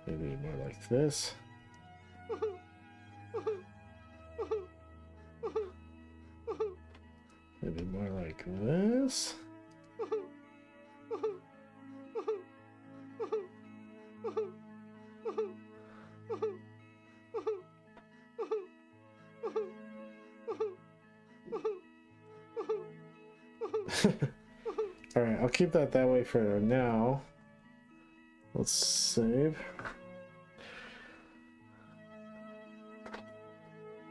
Maybe more like this. Maybe more like this. All right, I'll keep that way for now. Let's save.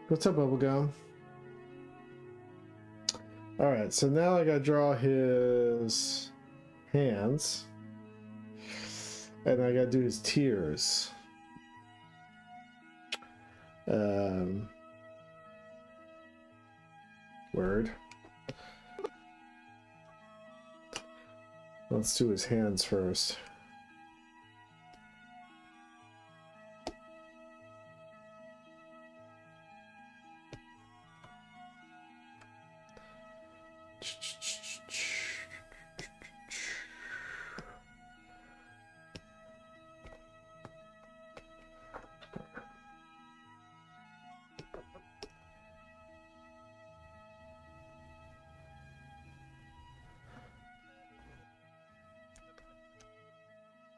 What's up, Bubblegum? All right, so now I gotta draw his hands, and I gotta do his tears. Word. Let's do his hands first.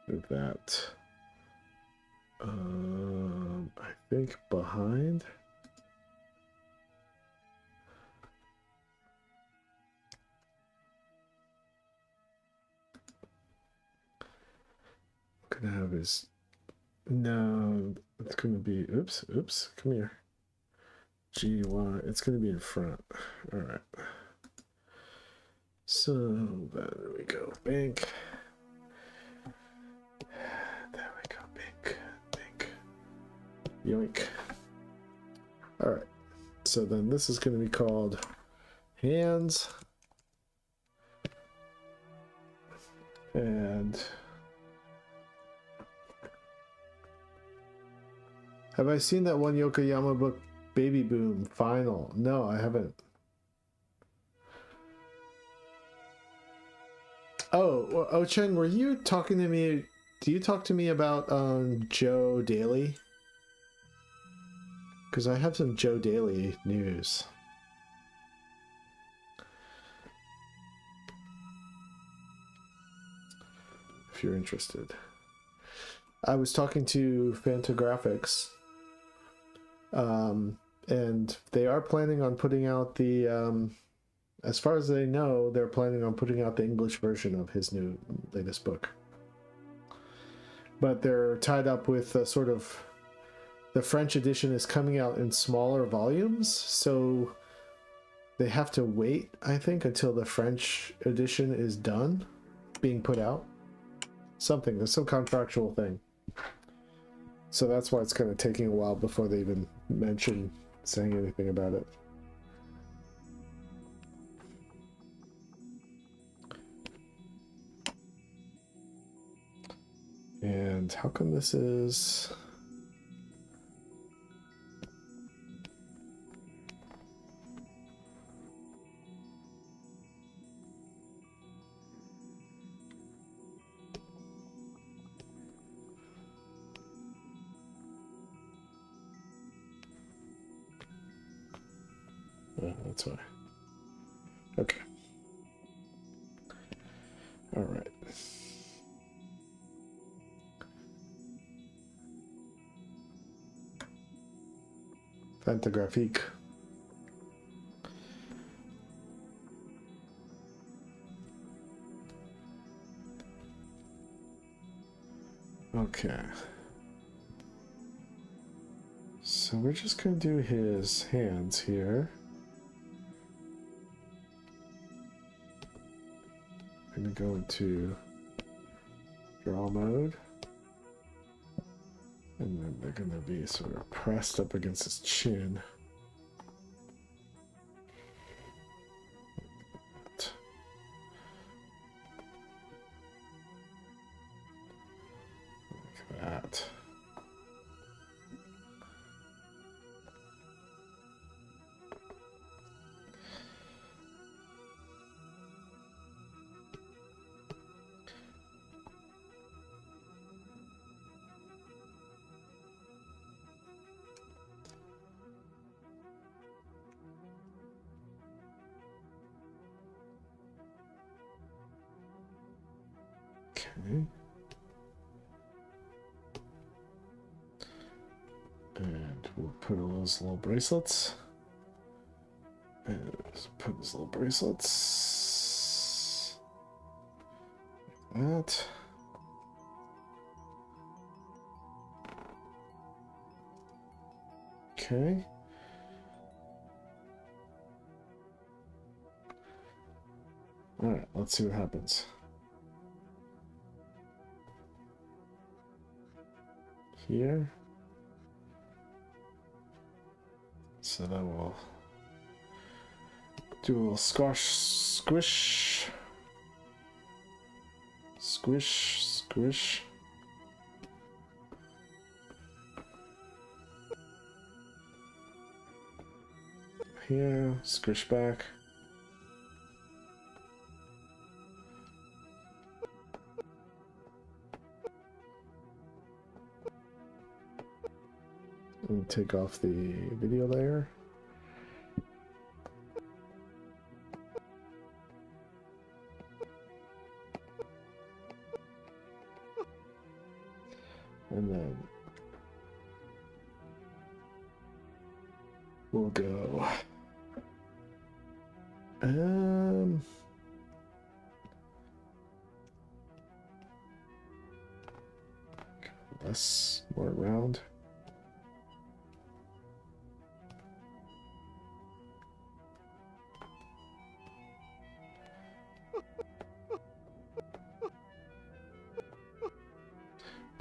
Do that. I think behind. I'm gonna have his. No, it's gonna be. Oops, come here. GY. It's going to be in front. All right. So there we go. Bank. There we go. Bank. Bank. Yoink. All right. So then this is going to be called hands. And have I seen that one Yokoyama book, Baby Boom Final? No, I haven't. Oh, Ocheng, were you talking to me? Do you talk to me about Joe Daly? Because I have some Joe Daly news. If you're interested. I was talking to Fantagraphics, and they are planning on putting out the, as far as they know, they're planning on putting out the English version of his new latest book. But they're tied up with sort of, the French edition is coming out in smaller volumes, so they have to wait, I think, until the French edition is done being put out. There's some contractual thing. So that's why it's kind of taking a while before they even mention saying anything about it. And how come this is... Oh, that's why. Okay. All right. Fantagraphique. Okay. So we're just going to do his hands here. I'm going to go into draw mode. And then they're going to be sort of pressed up against his chin. Like that. Okay. And we'll put those little bracelets. And put those little bracelets. Like that. Okay. Alright, let's see what happens. Here. So then we'll do a little squish. Squish, squish. Here, squish back. And take off the video layer. And then we'll go less, more round.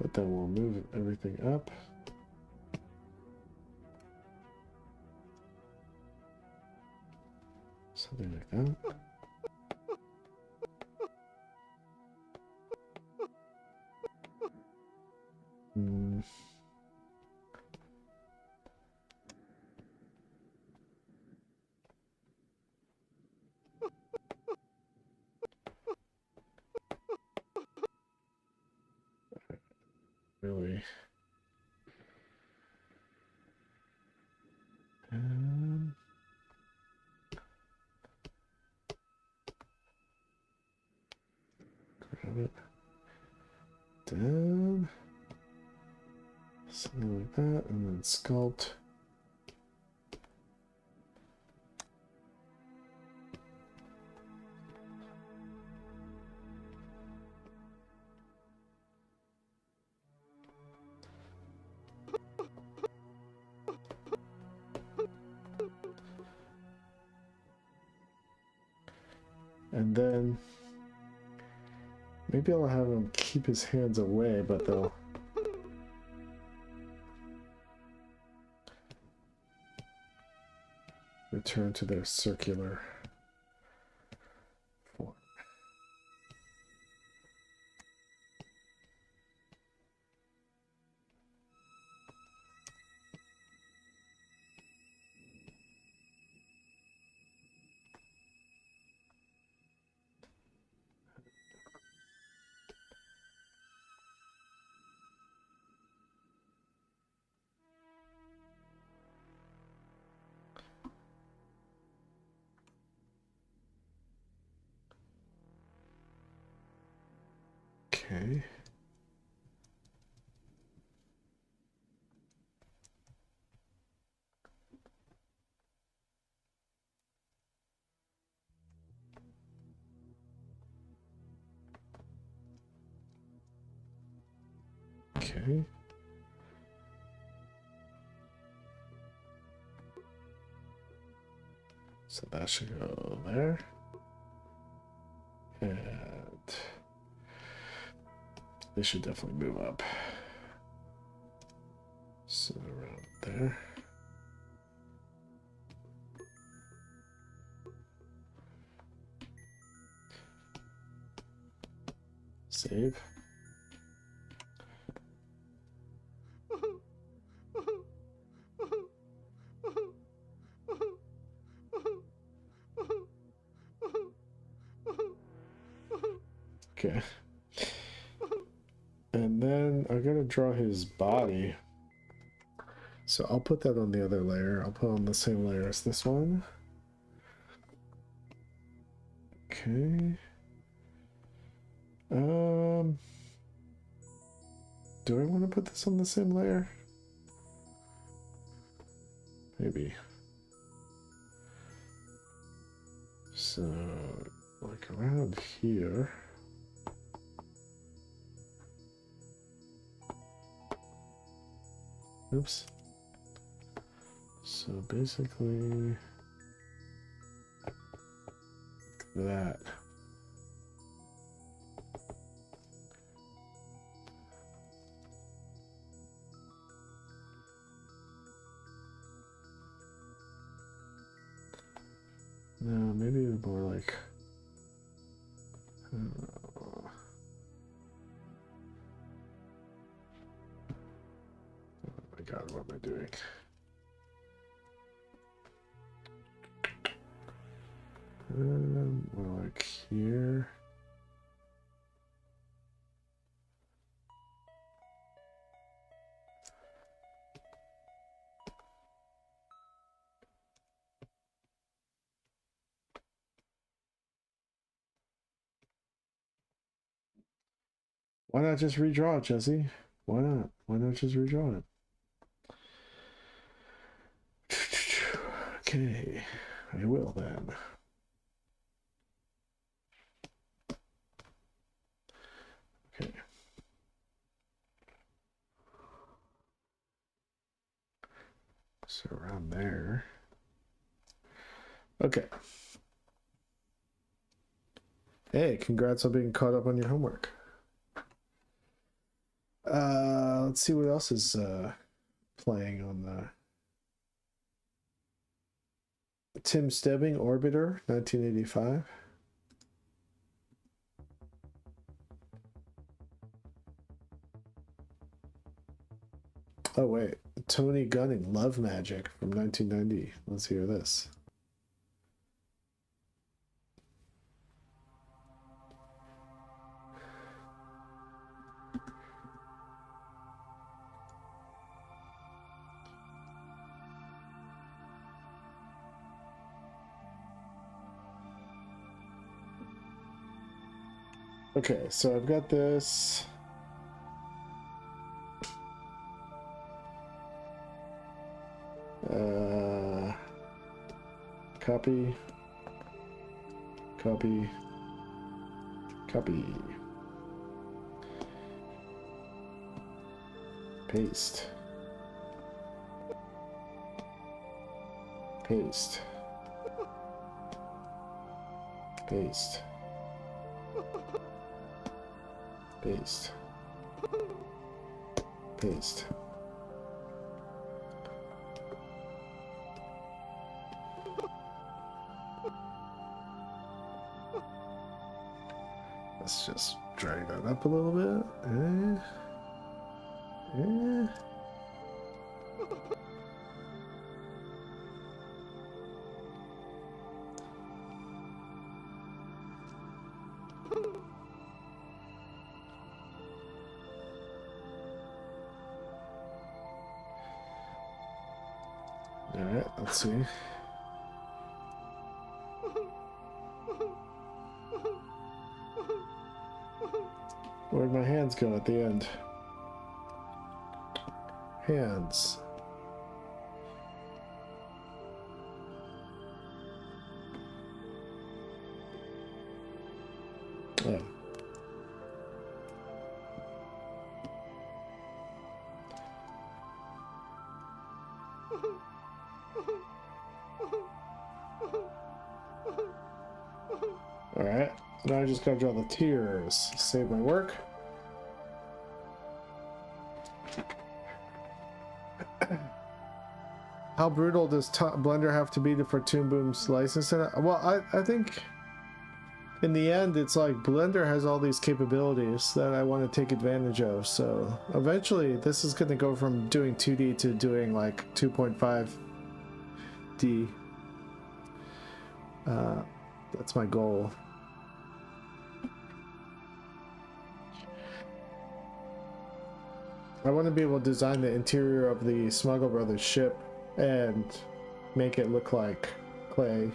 But then we'll move everything up. Something like that. Really. Grab it down, something like that, and then sculpt. And then maybe I'll have him keep his hands away, but they'll return to their circular form. Okay. Okay. So that should go there. And they should definitely move up. So around there. Save. Okay. And then I'm gonna draw his body. So I'll put that on the other layer. I'll put on the same layer as this one. Okay. Do I want to put this on the same layer? Maybe. So, like around here. Oops. So basically, that. No, maybe more like, I don't know. Oh my God, what am I doing? More like here. Why not just redraw it, Jesse? Why not? Why not just redraw it? Okay, I will then. Okay. So around there. Okay. Hey, congrats on being caught up on your homework. Let's see what else is playing on the Tim Stebbing Orbiter 1985. Oh wait, Tony Gunning Love Magic from 1990. Let's hear this. Okay, so I've got this. Copy. Copy. Copy. Paste. Paste. Paste. Paste. Paste. Let's just drag that up a little bit. All right, let's see. Where'd my hands go at the end? Hands. Oh. Alright, now I just gotta draw the tears. Save my work. How brutal does Blender have to be for Toon Boom's license? Well, I think in the end, it's like Blender has all these capabilities that I want to take advantage of. So eventually, this is going to go from doing 2D to doing like 2.5D. That's my goal. I want to be able to design the interior of the Smuggle Brothers ship and make it look like clay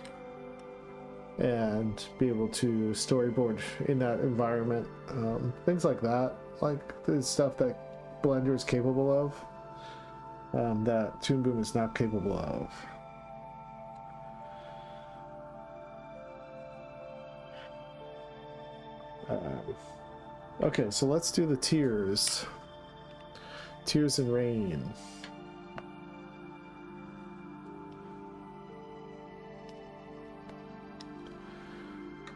and be able to storyboard in that environment. Things like that, like the stuff that Blender is capable of, that Toon Boom is not capable of. Okay, so let's do the tears. Tears and rain.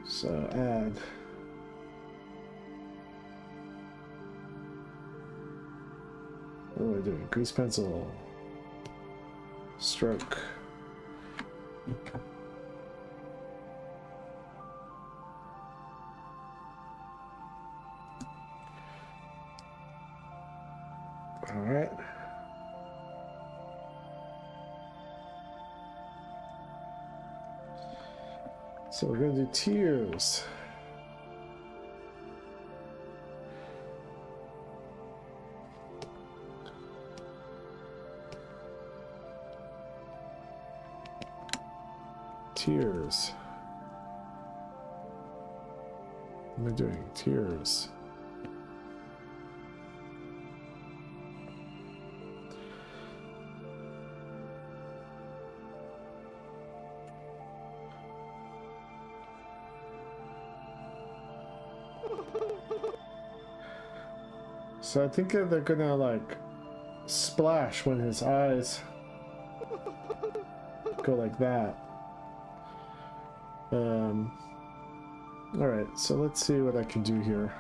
So add what am I doing? Grease pencil. Stroke. All right. So we're going to do tears. Tears. What am I doing? Tears. So I think that they're gonna like splash when his eyes go like that. Alright, so let's see what I can do here.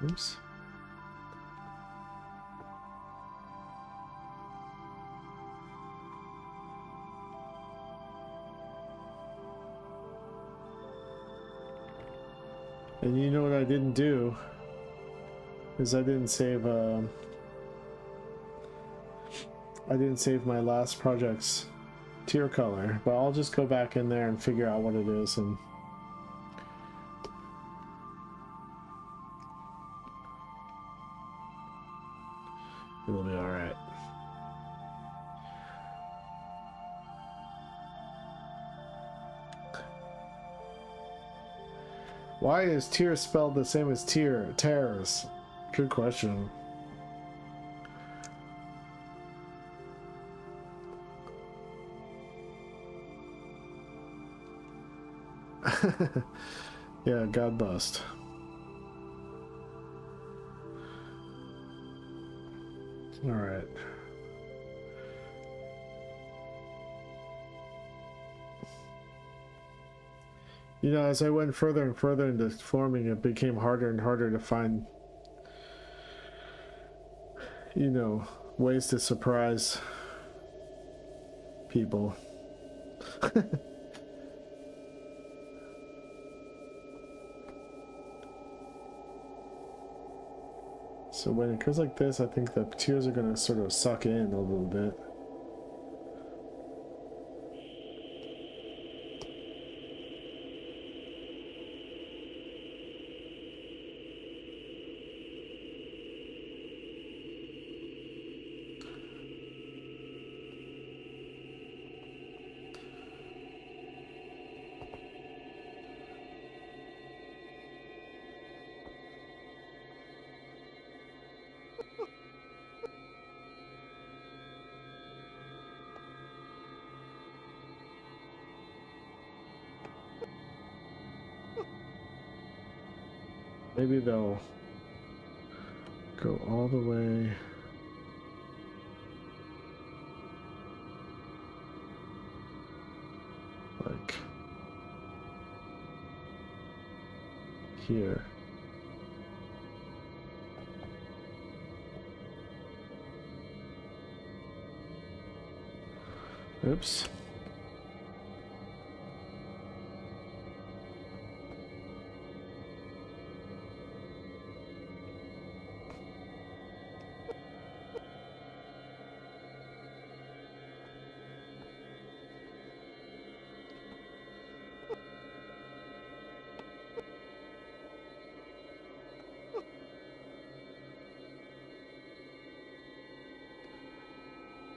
Oops. And you know what I didn't do? Is I didn't save my last project's tier color, but I'll just go back in there and figure out what it is, and it'll be all right. Why is tier spelled the same as tier? Tears. Good question. Yeah, God bust. All right. You know, as I went further and further into forming, it became harder and harder to find, you know, ways to surprise people. So when it goes like this, I think the tears are going to sort of suck in a little bit. Maybe they'll go all the way. Like here. Oops.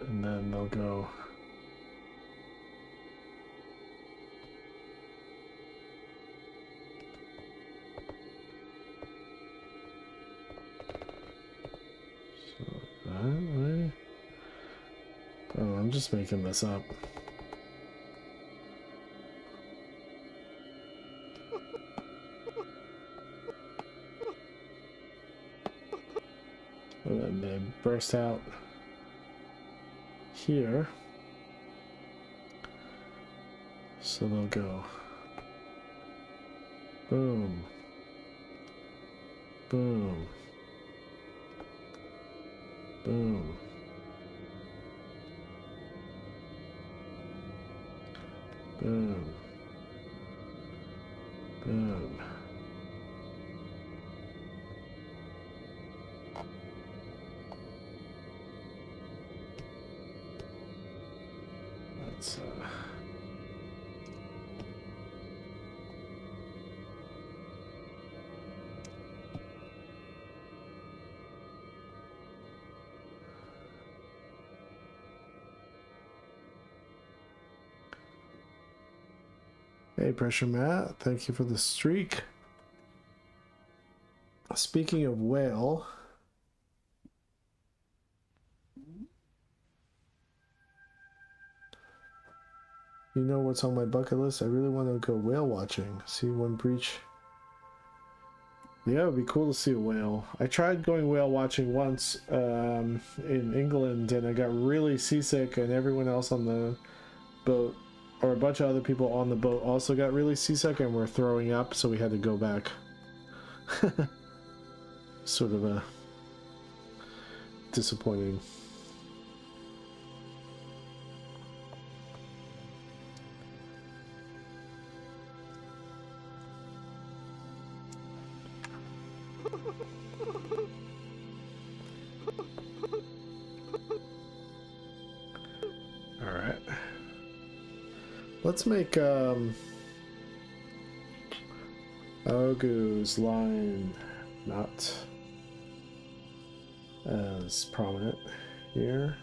And then they'll go so that way. Oh, I'm just making this up. And then they burst out here, so they'll go boom, boom, boom, boom, boom. Let's Hey, Pressure Matt, thank you for the streak. Speaking of whale, you know what's on my bucket list? I really want to go whale watching. See one breach. Yeah, it would be cool to see a whale. I tried going whale watching once in England, and I got really seasick, and everyone else on the boat, or a bunch of other people on the boat, also got really seasick and were throwing up, so we had to go back. sort of a disappointing. All right. Let's make Ogu's line not as prominent here.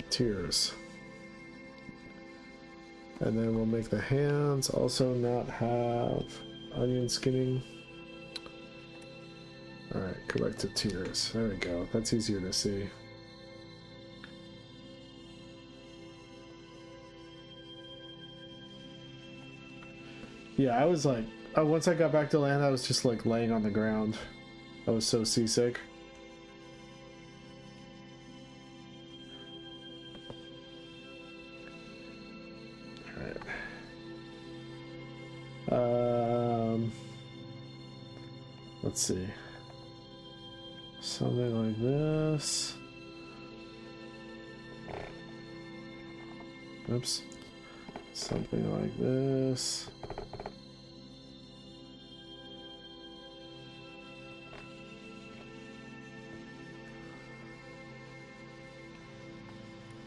Tears. And then we'll make the hands also not have onion skinning. Alright, go back to tears. There we go. That's easier to see. Yeah, I was like, once I got back to land, I was just like laying on the ground. I was so seasick. Alright. Let's see. Something like this. Oops. Something like this.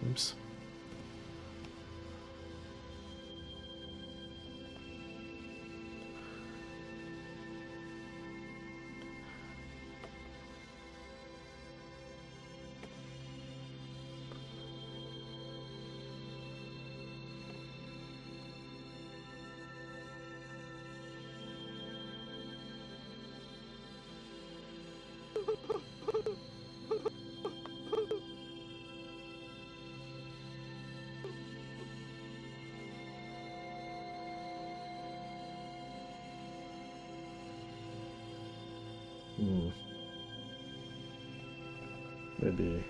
Oops. Maybe.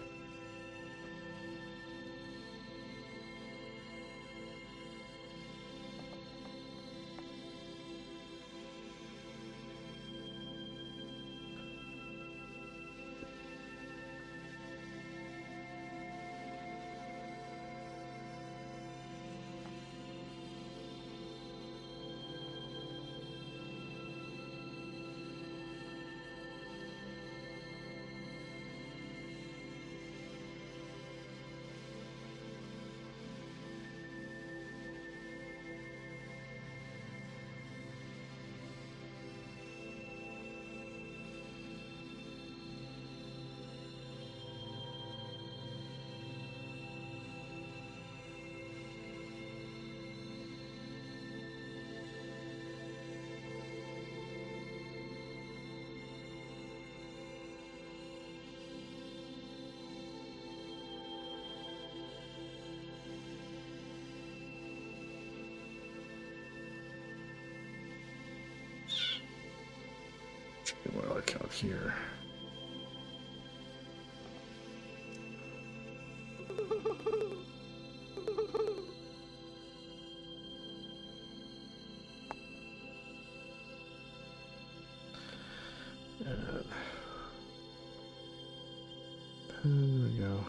More like out here. And there we go.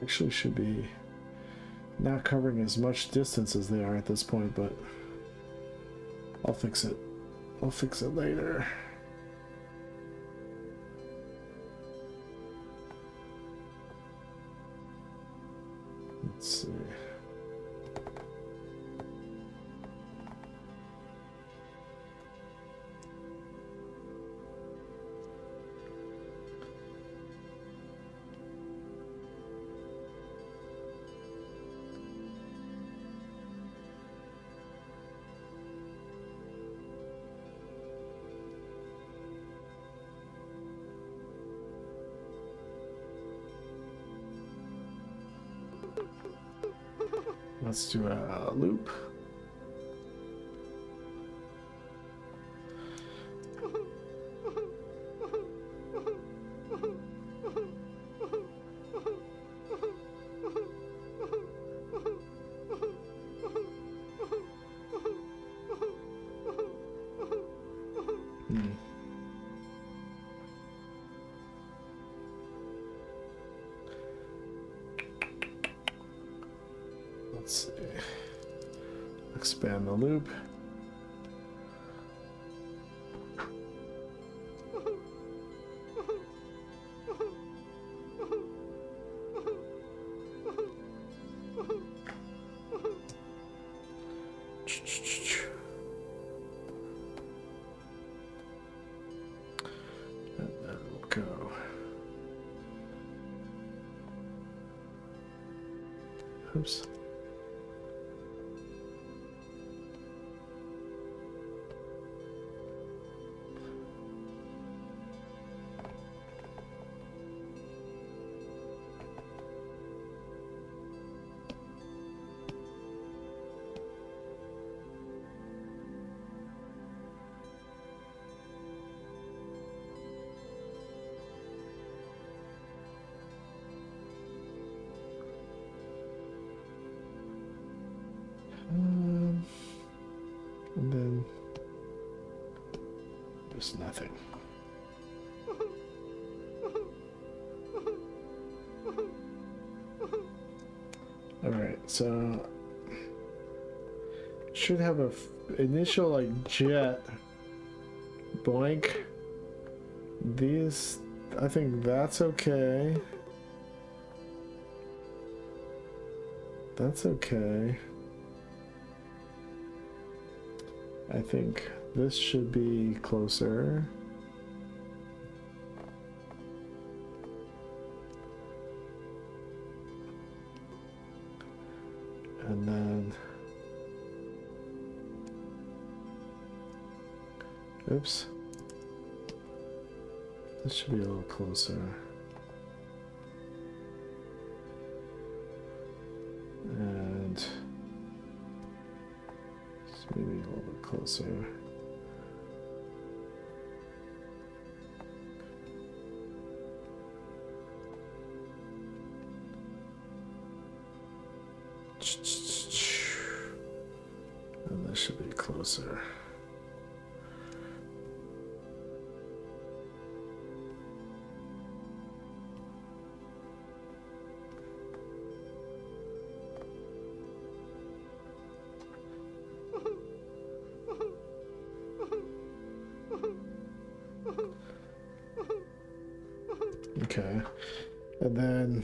Actually should be not covering as much distance as they are at this point, but I'll fix it. I'll fix it later. Let's see. Let's do a loop. Let's see. Expand the loop. And then we'll go. Oops. And then there's nothing. All right, so should have a initial like jet blank. These, I think that's okay. That's okay. I think this should be closer. And then, oops, this should be a little closer. And maybe a little bit closer. And this should be closer. Okay, and then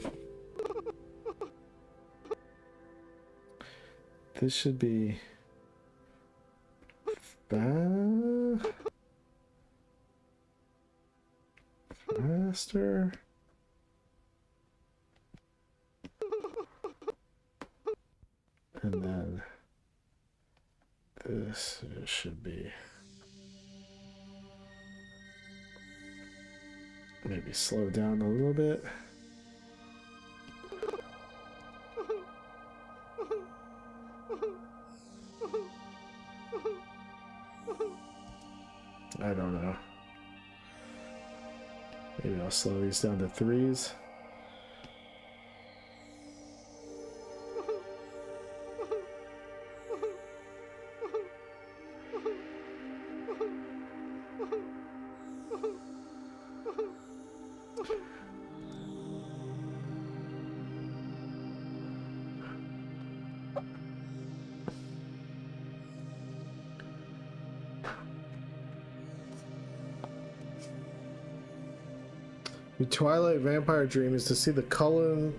this should be faster. And then this should be maybe slow down a little bit. I don't know. Maybe I'll slow these down to 3s. Your Twilight Vampire dream is to see the Cullens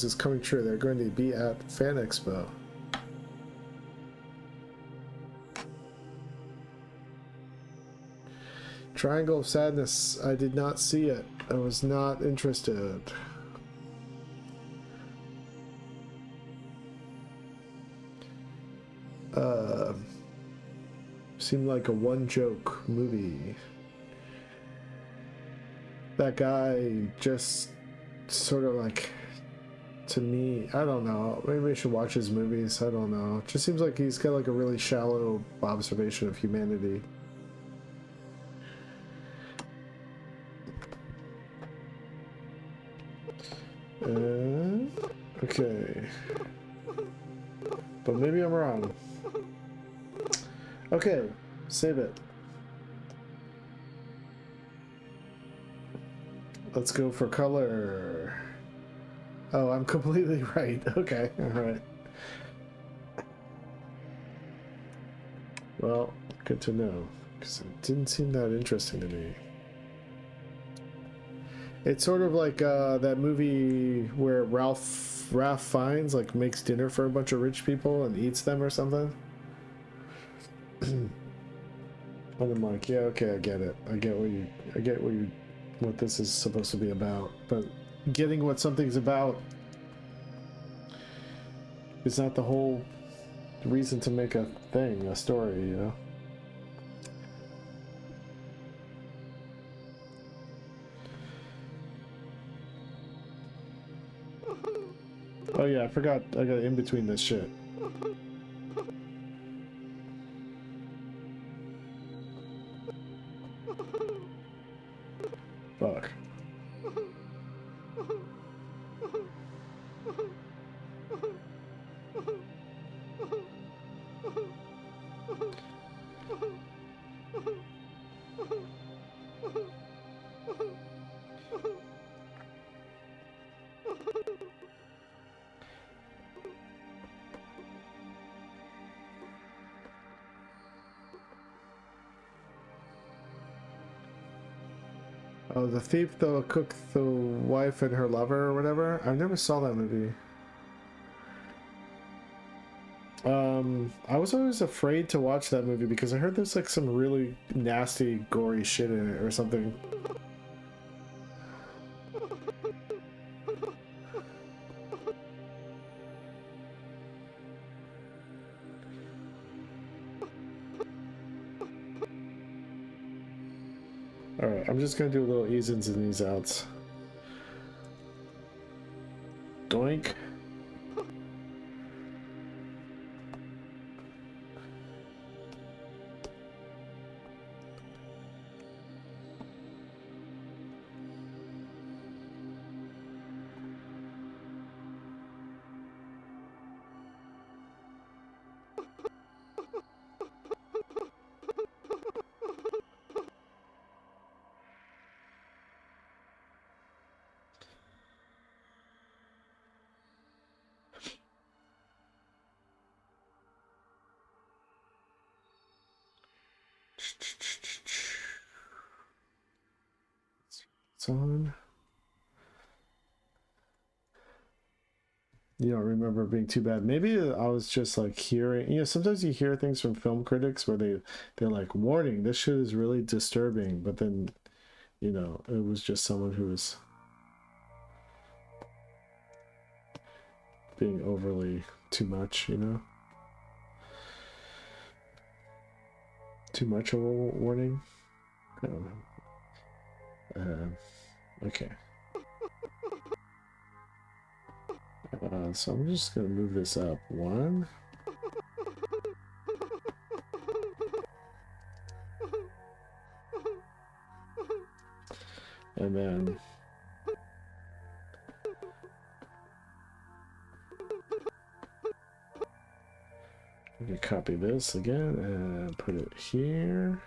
is coming true. They're going to be at Fan Expo. Triangle of Sadness. I did not see it. I was not interested. Seemed like a one-joke movie. That guy just sort of like to me, I don't know. Maybe I should watch his movies. I don't know. It just seems like he's got like a really shallow observation of humanity. Okay. But maybe I'm wrong. Okay, save it. Let's go for color. Oh, I'm completely right. Okay, alright. Well, good to know, because it didn't seem that interesting to me. It's sort of like that movie where Ralph Fiennes like makes dinner for a bunch of rich people and eats them or something. And I'm like, yeah, okay, I get it. I get what this is supposed to be about. But getting what something's about is not the whole reason to make a thing, a story, you know? Oh yeah, I forgot I got in between this shit. Fuck. Oh, the thief, the cook, the wife, and her lover, or whatever. I never saw that movie. I was always afraid to watch that movie because I heard there's like some really nasty, gory shit in it or something. Alright, I'm just gonna do a little ease-ins and ease-outs. Doink. It's on. You don't remember it being too bad. Maybe I was just like hearing, you know, sometimes you hear things from film critics where they're like, warning, this shit is really disturbing, but then, you know, it was just someone who was being overly too much, you know? Too much of a warning? I don't know. Okay. So I'm just gonna move this up one. And then I'm gonna copy this again and put it here.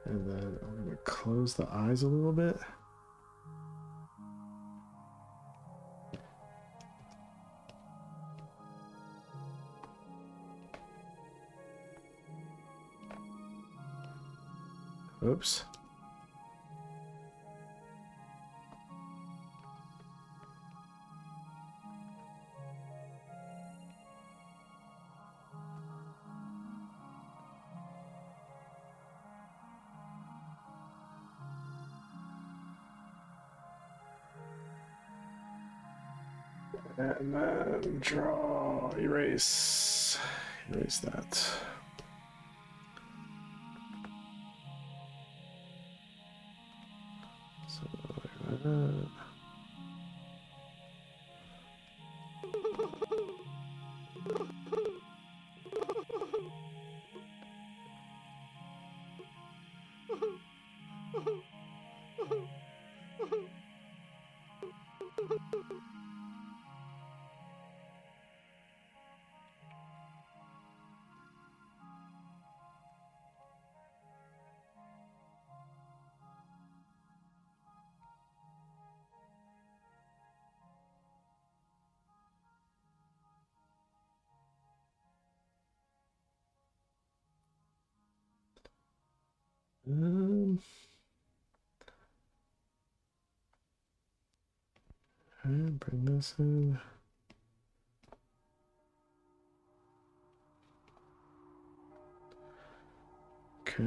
And then I'm going to close the eyes a little bit. Oops. And then draw, erase that. So like that. And bring this in. Okay.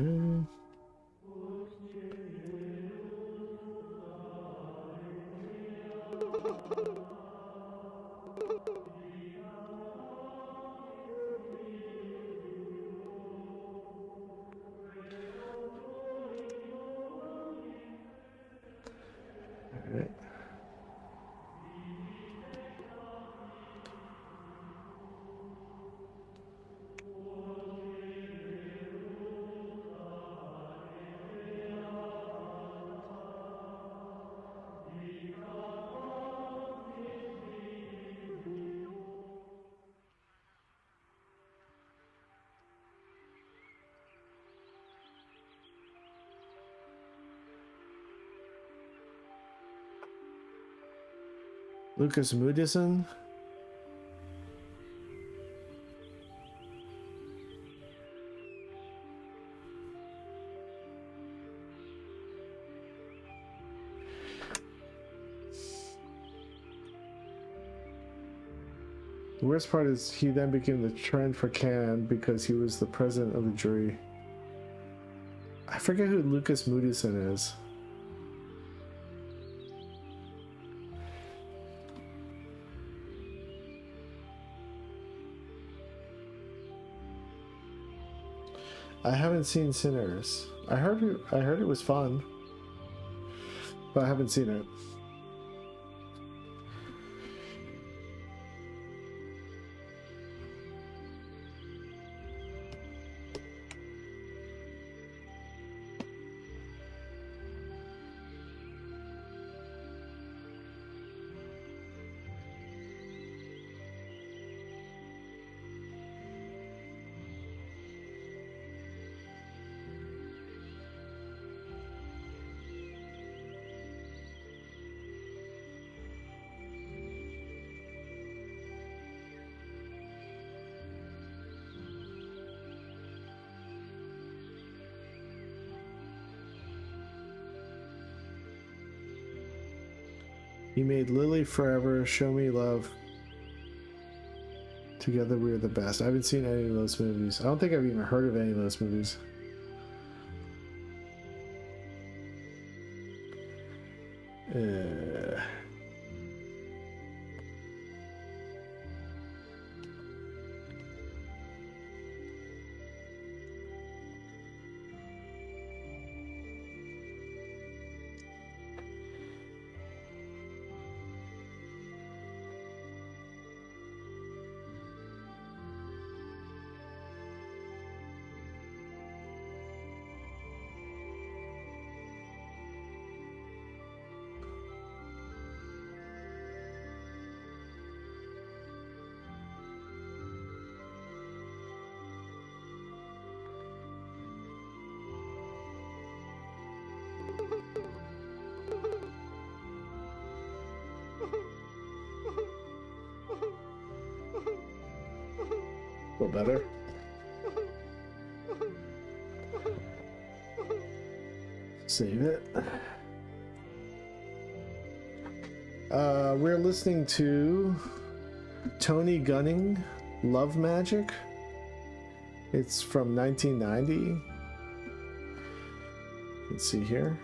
All right. Lucas Moodysson. The worst part is he then became the trend for canon because he was the president of the jury. I forget who Lucas Moodysson is. I haven't seen Sinners. I heard it was fun, but I haven't seen it. He made Lily Forever, Show Me Love. Together We're the Best. I haven't seen any of those movies. I don't think I've even heard of any of those movies. A little better. save it. We're listening to Tony Gunning, Love Magic. It's from 1990. Let's see here.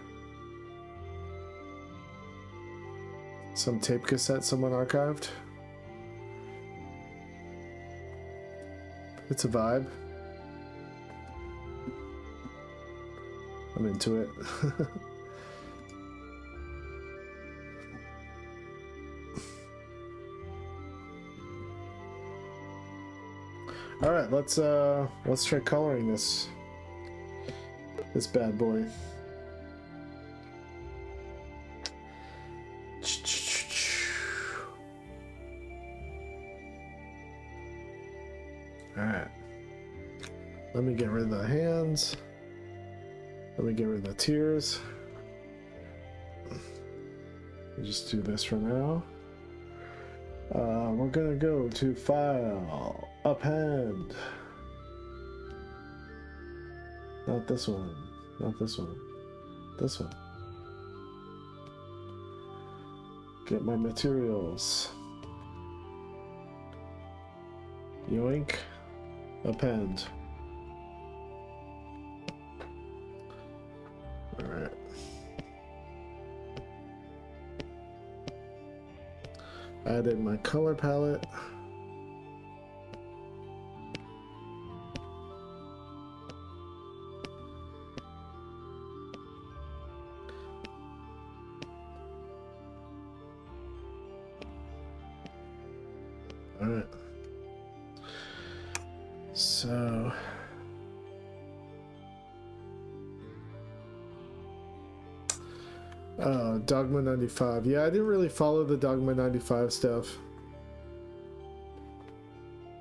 Some tape cassette someone archived. It's a vibe. I'm into it. All right, let's try coloring this bad boy. All right. Let me get rid of the hands. Let me get rid of the tears. We'll just do this for now. We're gonna go to File, Append. Not this one. Not this one. This one. Get my materials. Yoink. Append. Alright. Added my color palette. Alright. So Dogma 95. Yeah, I didn't really follow the Dogma 95 stuff.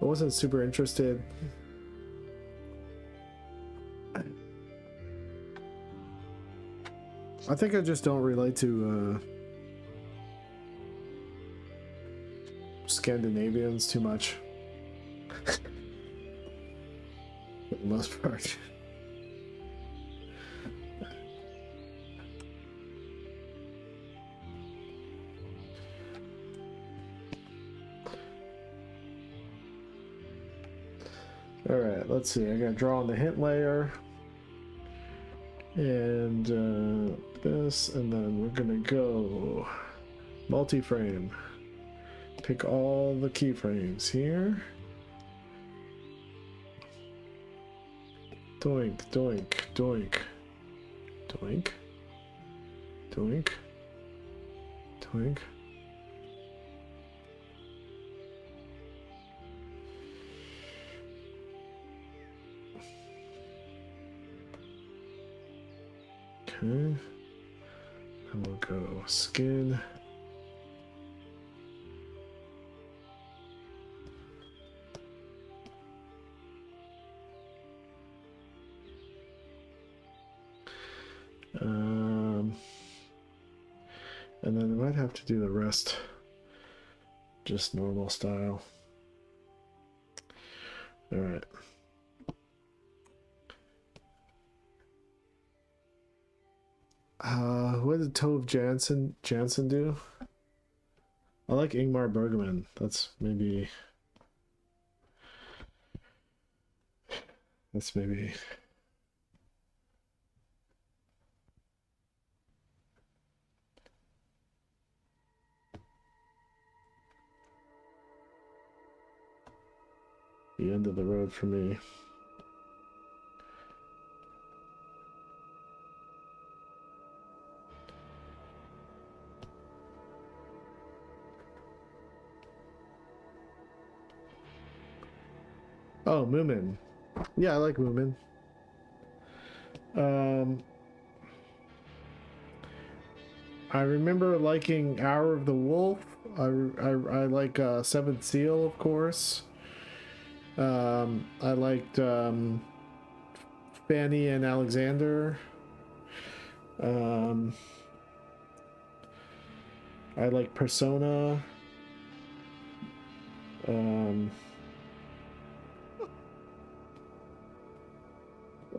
I wasn't super interested. I think I just don't relate to Scandinavians too much. For the most part. Alright, let's see. I gotta draw on the hint layer. And this, and then we're gonna go multi-frame. Pick all the keyframes here. Doink, doink, doink, doink, doink, doink. Okay, and we'll go skin. And then I might have to do the rest just normal style. All right. What did Tove Jansson do? I like Ingmar Bergman. That's maybe the end of the road for me. Oh, Moomin. Yeah, I like Moomin. I remember liking Hour of the Wolf. I like Seventh Seal, of course. I liked Fanny and Alexander. I like Persona.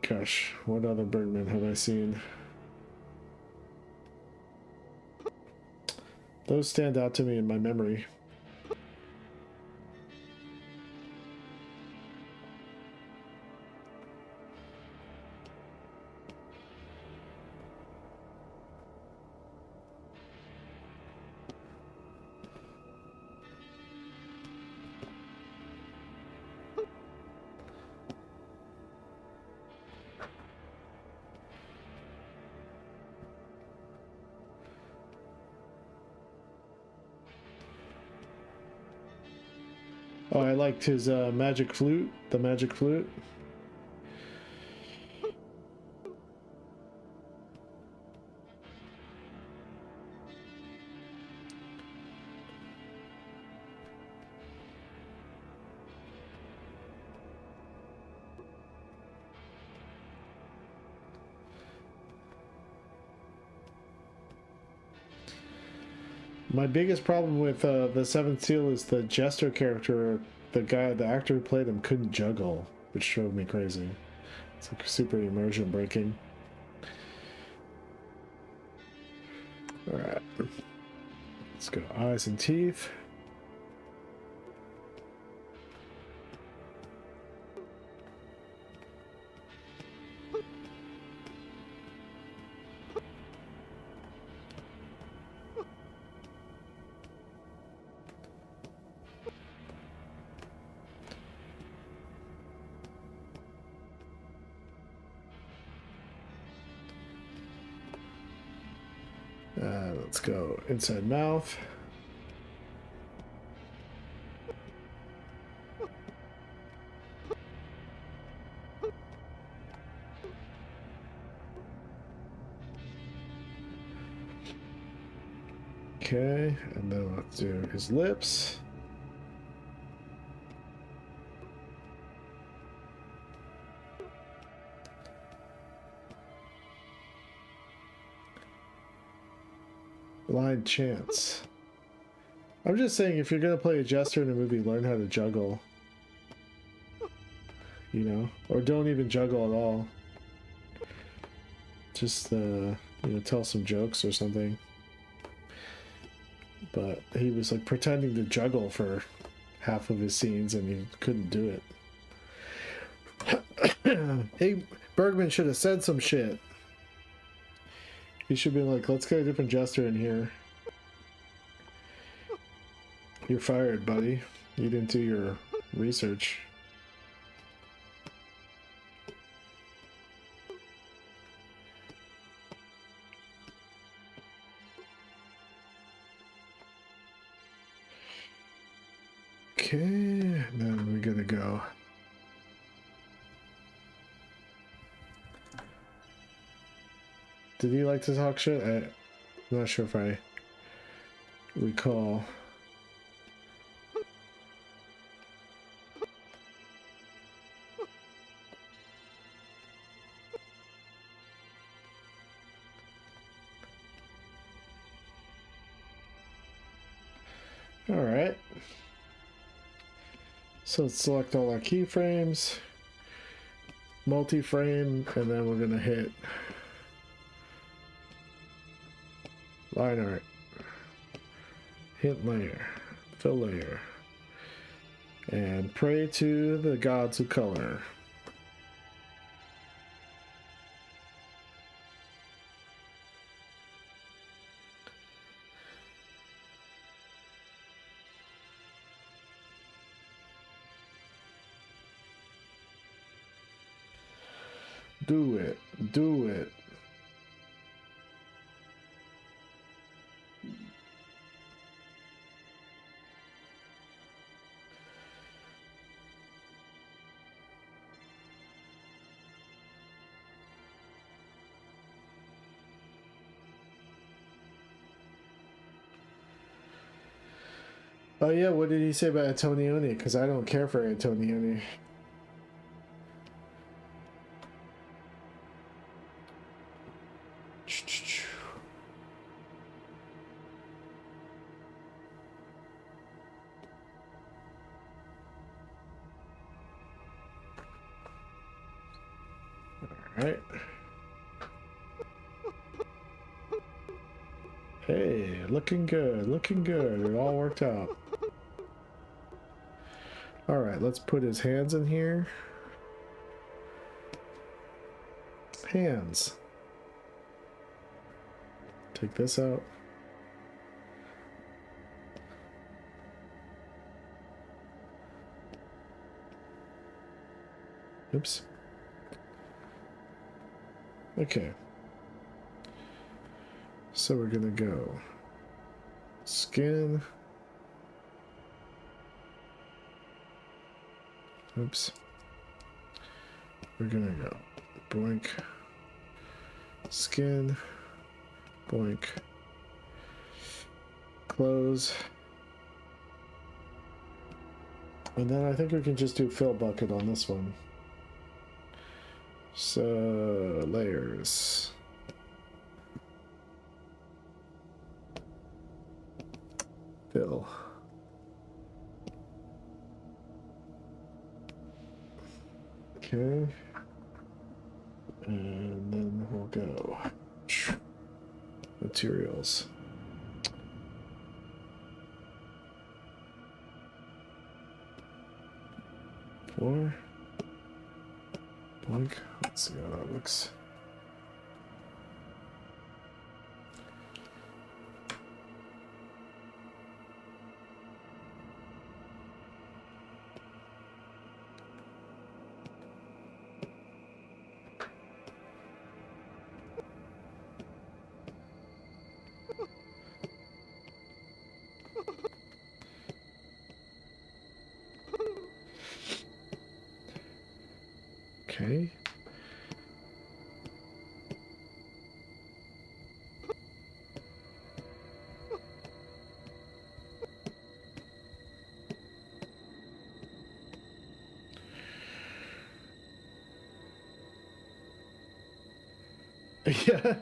Gosh, what other Bergman have I seen? Those stand out to me in my memory. Oh, I liked his magic flute, the magic flute. My biggest problem with the Seventh Seal is the Jester character. The actor who played him couldn't juggle, which drove me crazy. It's like super immersion breaking. All right, let's go eyes and teeth. Let's go inside mouth. Okay, and then let's do his lips. Blind chance. I'm just saying, if you're gonna play a jester in a movie, learn how to juggle. You know, or don't even juggle at all. Just you know, tell some jokes or something. But he was like pretending to juggle for half of his scenes, and he couldn't do it. Hey, Bergman should have said some shit. He should be like, let's get a different jester in here. You're fired, buddy. You didn't do your research. Okay, and then we're gonna go. Did he like to talk shit? I'm not sure if I recall. All right. So let's select all our keyframes, multi-frame, and then we're gonna hit line art, hint layer, fill layer, and pray to the gods of color. Do it, do it. Oh yeah, what did he say about Antonioni? Because I don't care for Antonioni. All right. Hey, looking good, looking good. It all worked out. All right, let's put his hands in here. Hands. Take this out. Oops. Okay. So we're gonna go skin. Oops. We're gonna go boink. Skin. Boink. Close. And then I think we can just do fill bucket on this one. So layers. Fill. Okay. And then we'll go materials. Floor. Blank. Let's see how that looks. Okay. Yeah.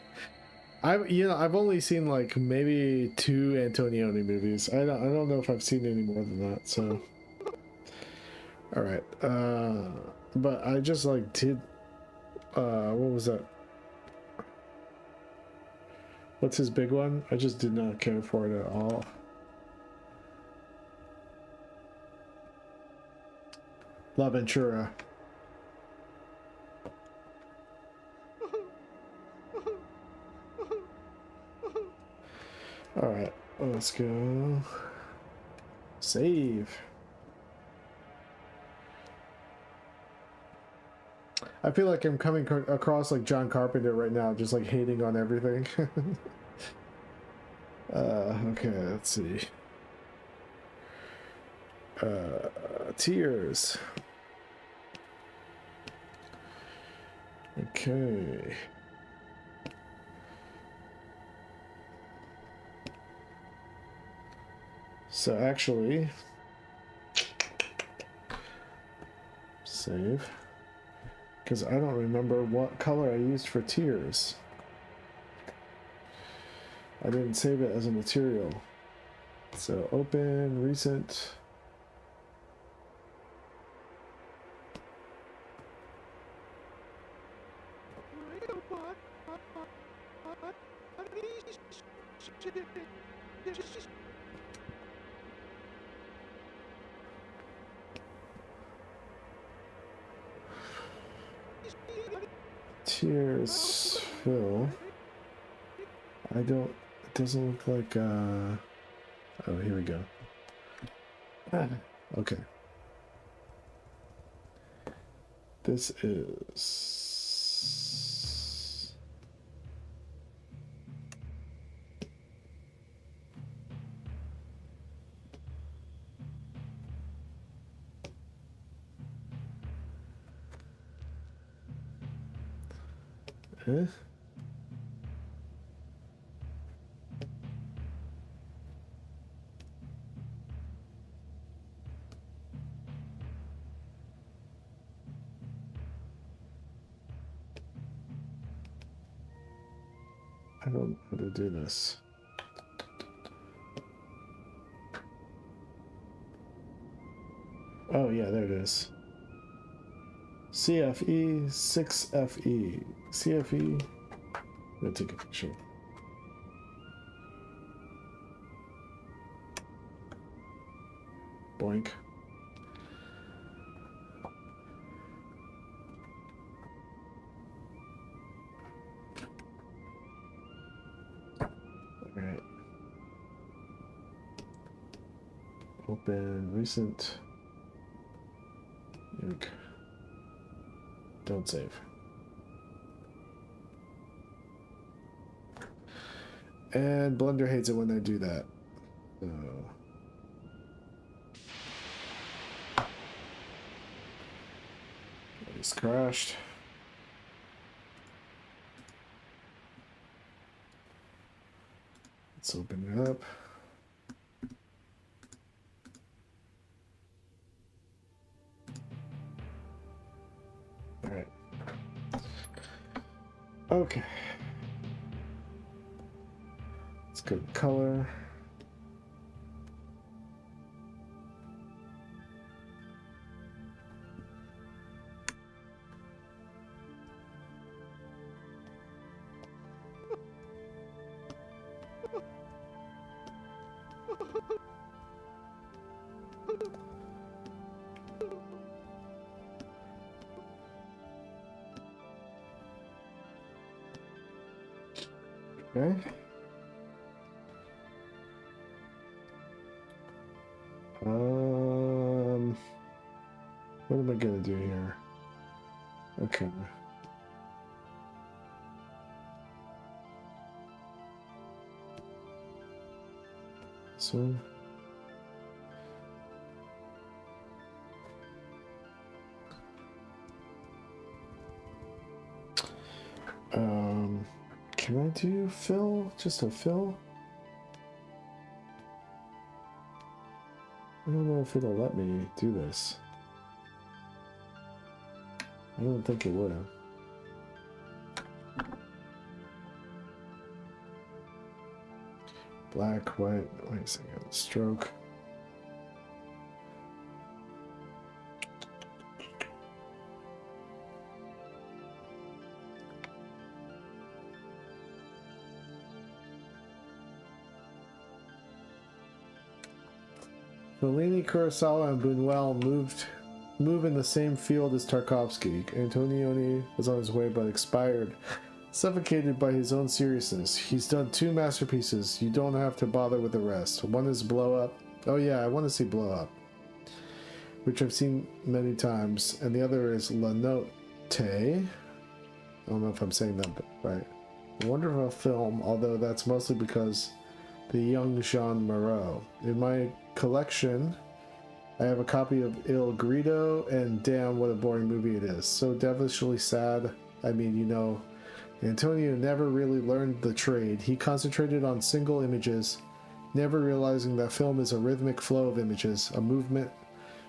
I've only seen like maybe 2 Antonioni movies. I don't know if I've seen any more than that, so all right. But I just like did what was that? What's his big one? I just did not care for it at all. La Ventura. All right, let's go. Save. I feel like I'm coming across like John Carpenter right now, just like hating on everything. Okay, let's see. Tears. Okay. So actually, save. Because I don't remember what color I used for tears. I didn't save it as a material. So open, recent. Tears fill. I don't, it doesn't look like oh, here we go. Okay. This is I don't know how to do this. Oh yeah, there it is. CFE 6FE. CFE. I'm gonna take a picture. Boink. Alright. Open recent. Nuke. Don't save. And Blender hates it when I do that. So. It's crashed. Let's open it up. All right. Okay. Let's go to color. Okay. What am I gonna do here? Okay. So. Can I do fill? Just a fill? I don't know if it'll let me do this. I don't think it would have. Black, white, wait a second, stroke. Fellini, Kurosawa, and Buñuel move in the same field as Tarkovsky. Antonioni was on his way but expired, suffocated by his own seriousness. He's done 2 masterpieces. You don't have to bother with the rest. One is Blow Up. Oh yeah, I want to see Blow Up, which I've seen many times. And the other is La Notte. I don't know if I'm saying that right. A wonderful film, although that's mostly because the young Jean Moreau. In my collection, I have a copy of Il Grido, and damn, what a boring movie it is. So devilishly sad. I mean, you know, Antonio never really learned the trade. He concentrated on single images, never realizing that film is a rhythmic flow of images, a movement.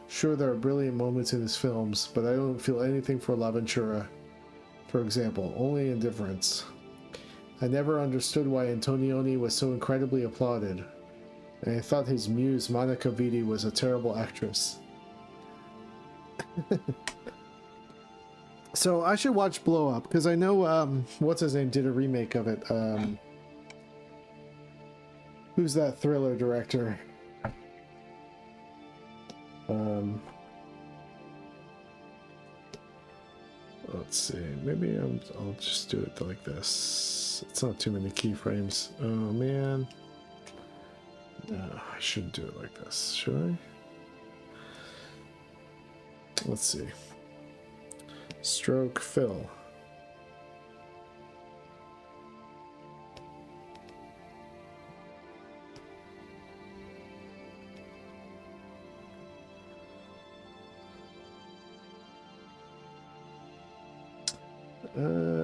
Sure, there are brilliant moments in his films, but I don't feel anything for L'Avventura, for example, only indifference. I never understood why Antonioni was so incredibly applauded, and I thought his muse, Monica Vitti, was a terrible actress. So I should watch Blow Up, because I know, what's his name did a remake of it. Who's that thriller director? Let's see, maybe I'll just do it like this. It's not too many keyframes. Oh man. No, I shouldn't do it like this, should I? Let's see. Stroke fill.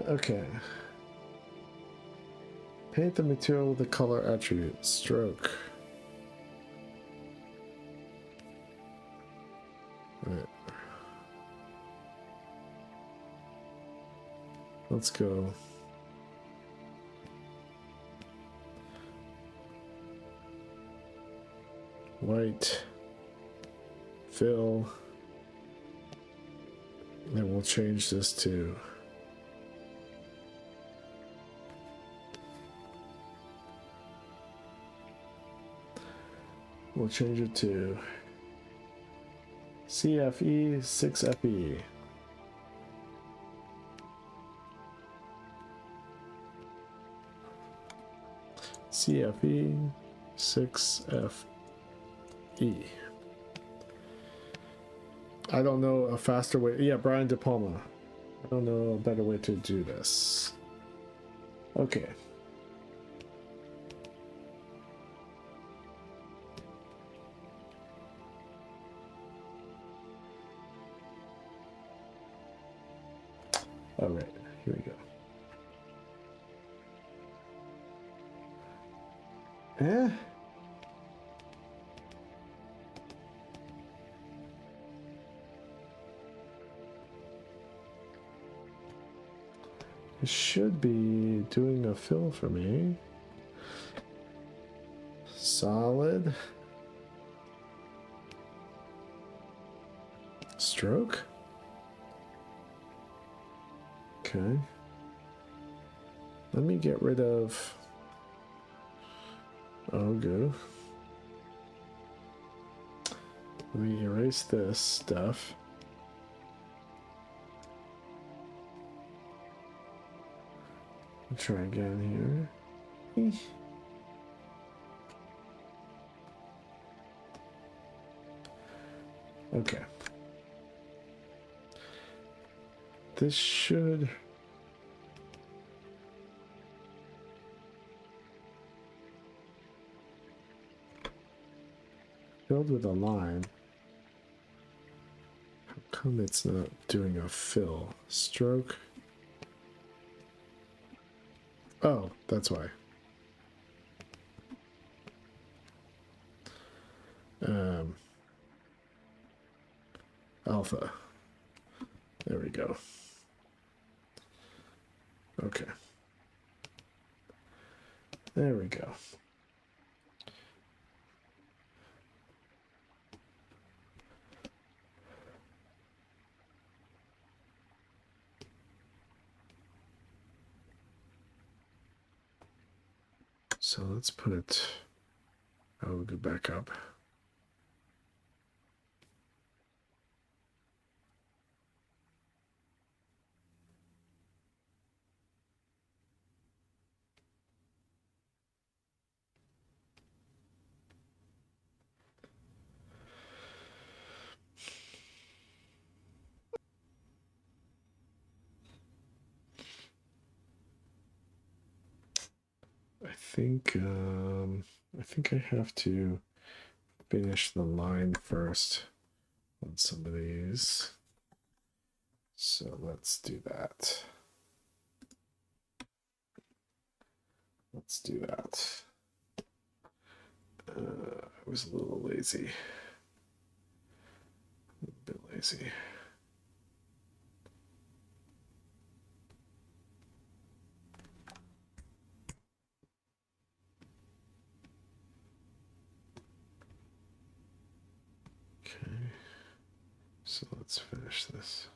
Okay. Paint the material with the color attribute. Stroke. Right. Let's go. White. Fill. And we'll change this to we'll change it to CFE 6FE. CFE 6FE. I don't know a faster way. Yeah, Brian De Palma. I don't know a better way to do this. Okay. All right, here we go. Eh? It should be doing a fill for me. Solid. Stroke. Okay. Let me get rid of... Oh, go. Let me erase this stuff. Try again here. Okay. This should... Filled with a line. How come it's not doing a fill? Stroke. Oh, that's why. Alpha. There we go. Okay. There we go. So let's put it, I'll go back up. I think I have to finish the line first on some of these. So let's do that. Let's do that. I was a little lazy. A bit lazy. Okay. So let's finish this.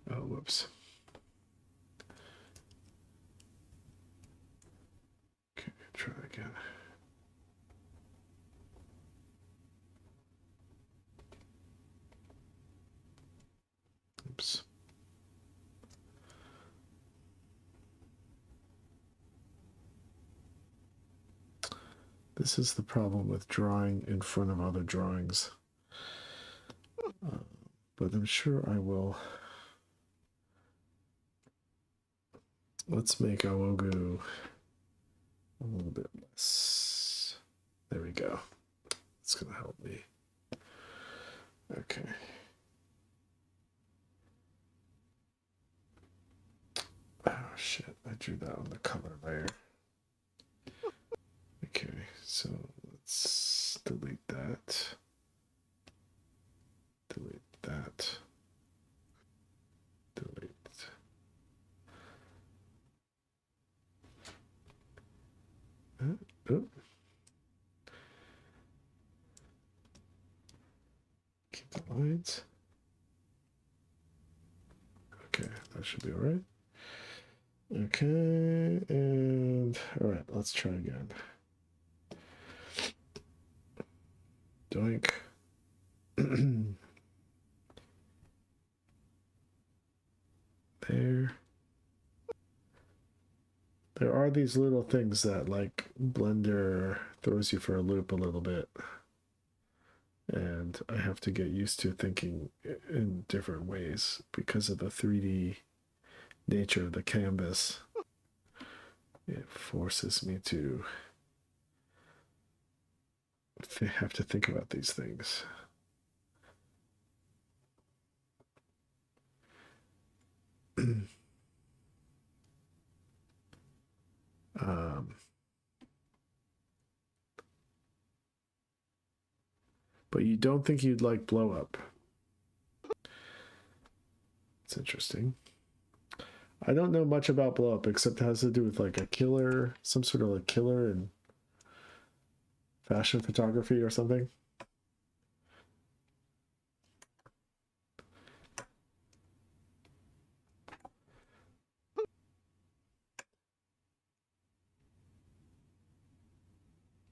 Oh, whoops. Okay, try again. Oops. This is the problem with drawing in front of other drawings. But I'm sure I will. Let's make Awogu a little bit less. There we go. It's going to help me. Okay. Oh, shit. I drew that on the color layer. Okay, so let's delete that. Delete that. Delete. Oh. Keep the lines. Okay, that should be all right. Okay, and all right, let's try again. Doink. There. There are these little things that like Blender throws you for a loop a little bit. And I have to get used to thinking in different ways because of the 3D nature of the canvas. It forces me to have to think about these things. But you don't think you'd like Blow Up. It's interesting. I don't know much about Blow Up except it has to do with like a killer, some sort of like killer in fashion photography or something.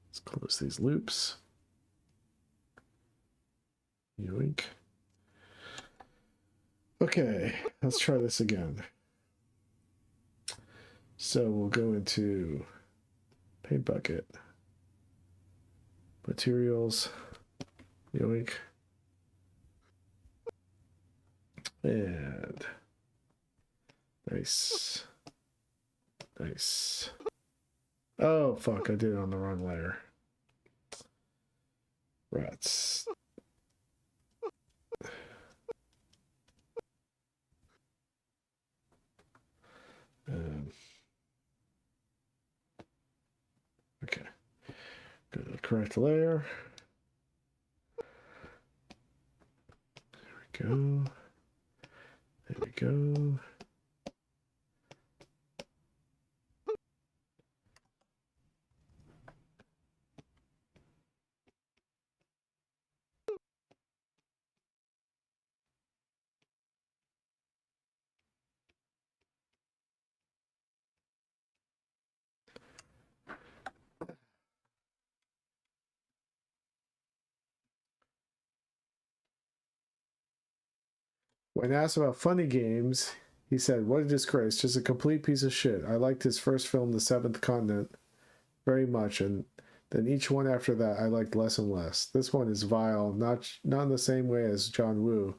Let's close these loops. Yoink. Okay, let's try this again. So we'll go into Paint Bucket, Materials, yoink, and nice, nice. Oh fuck! I did it on the wrong layer. Rats. Okay. Go to the correct layer. There we go. There we go. When asked about funny games, he said, "What a disgrace, just a complete piece of shit. I liked his first film, The Seventh Continent, very much, and then each one after that I liked less and less. This one is vile, not in the same way as John Woo,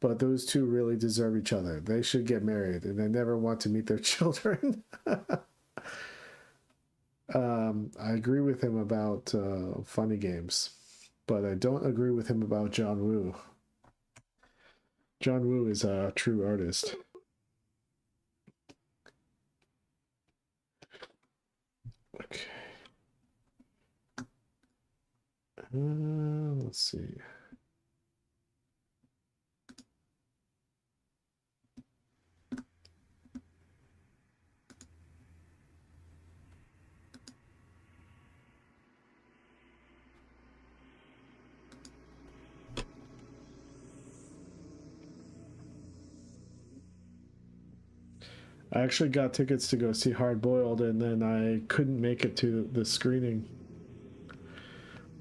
but those two really deserve each other. They should get married, and I never want to meet their children." I agree with him about funny games, but I don't agree with him about John Woo. John Woo is a true artist. Okay. Let's see. I actually got tickets to go see Hard Boiled, and then I couldn't make it to the screening,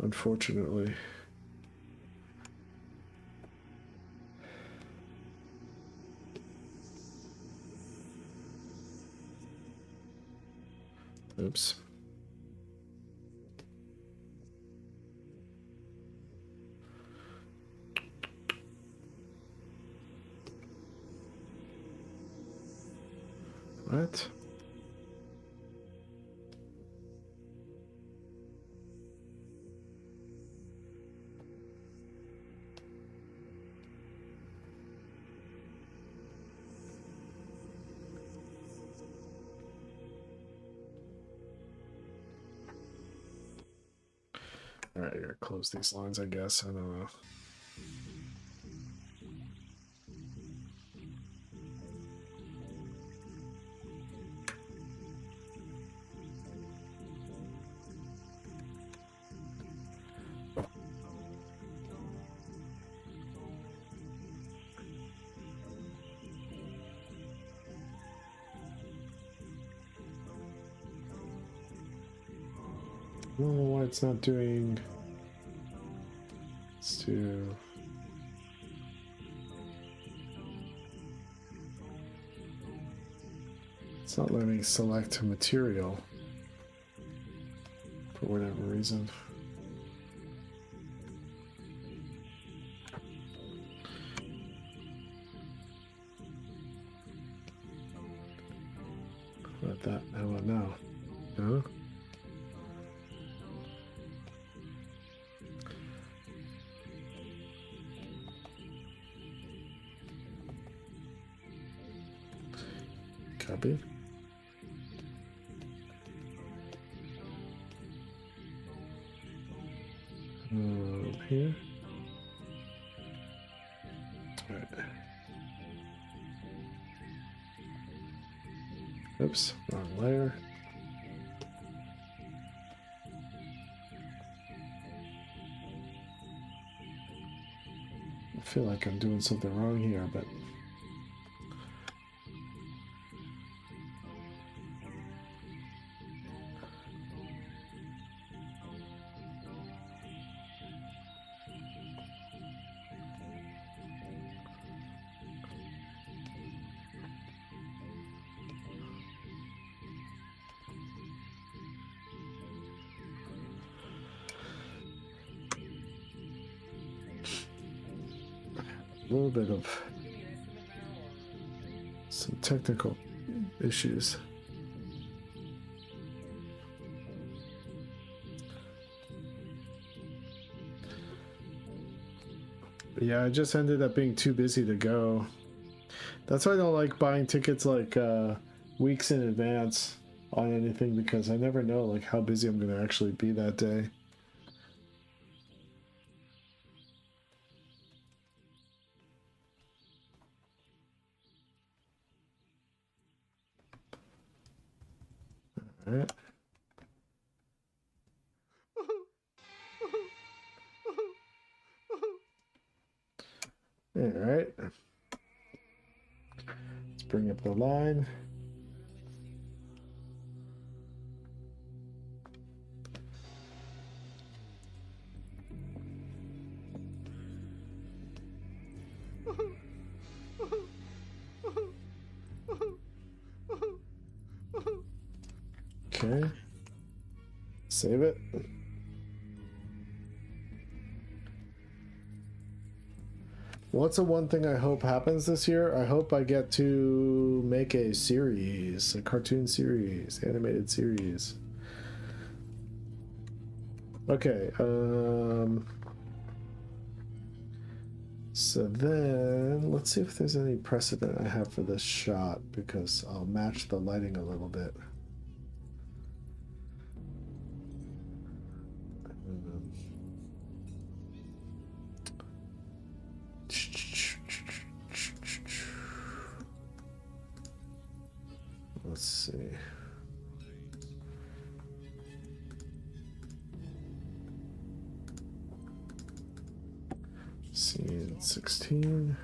unfortunately. Oops. What? All right, I gotta close these lines, I guess. I don't know. don't know why it's not doing. Let's do. It's not letting me select material for whatever reason. What that? How about now? No? Copy. Here. All right. Oops, wrong layer. I feel like I'm doing something wrong here, but a little bit of some technical issues. But yeah, I just ended up being too busy to go. That's why I don't like buying tickets like weeks in advance on anything, because I never know like how busy I'm going to actually be that day. All right. All right. Let's bring up the line. Okay. Save it. What's the one thing I hope happens this year? I hope I get to make a series, a cartoon series, animated series. Okay, so then let's see if there's any precedent I have for this shot, because I'll match the lighting a little bit. Let's see. Scene 16.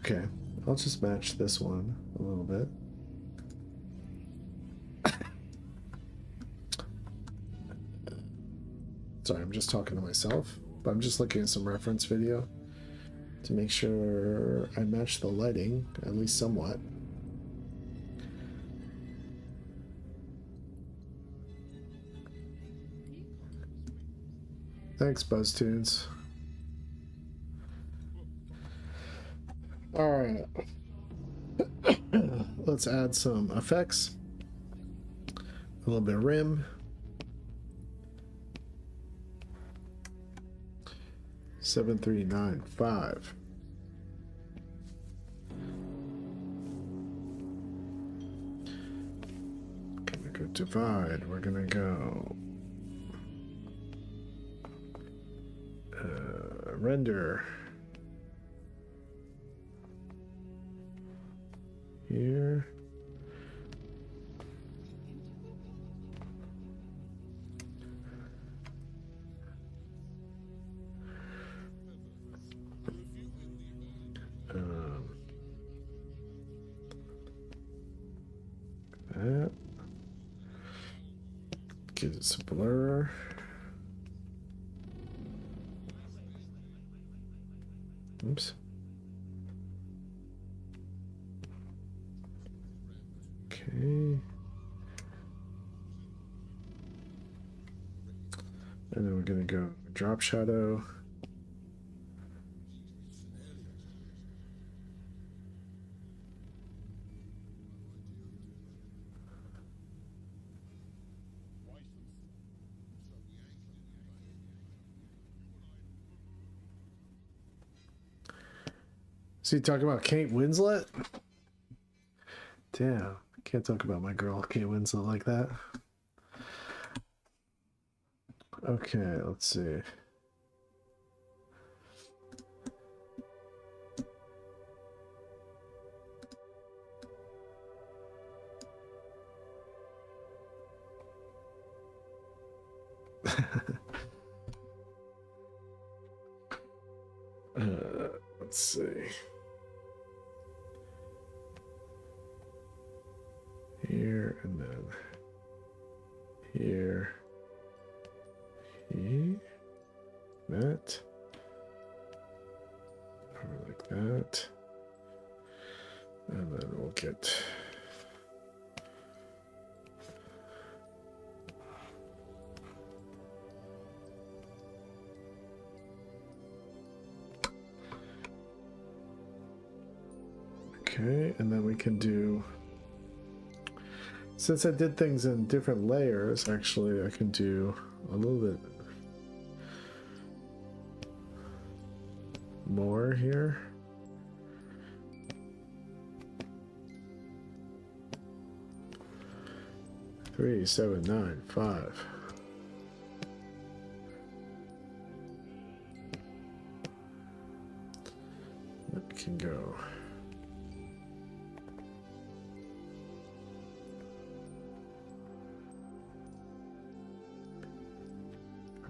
Okay, I'll just match this one a little bit. Sorry, I'm just talking to myself, but I'm just looking at some reference video to make sure I match the lighting, at least somewhat. Thanks, BuzzTunes. All right. Let's add some effects. A little bit of rim. 7395. Gonna go divide. We're gonna go render. Here. That. Get it some blur. Oops. Okay. And then we're going to go drop shadow. So you talking about Kate Winslet? Damn, can't talk about my girl Kate Winslet like that. Okay, let's see. Let's see. Here and then here. Here. That. Probably like that. And then we'll get okay, and then we can do, since I did things in different layers, actually I can do a little bit more here. Three, 7, 9, 5. That can go.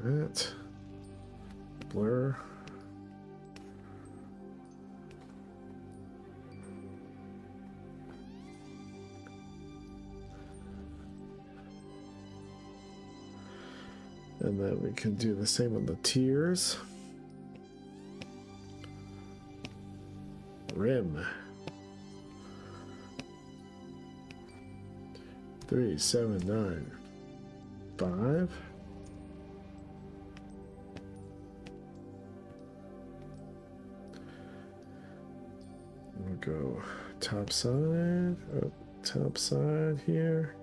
That. Blur. And then we can do the same on the tiers. Rim. 3, 7, 9, 5. We'll go top side, top side here.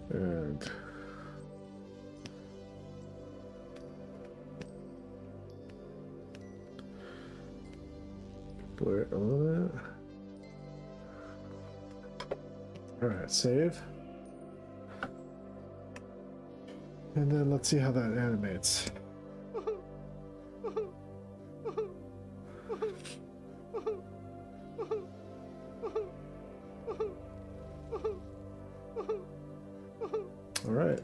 And blur it a little bit. All right, save. And then let's see how that animates. All right,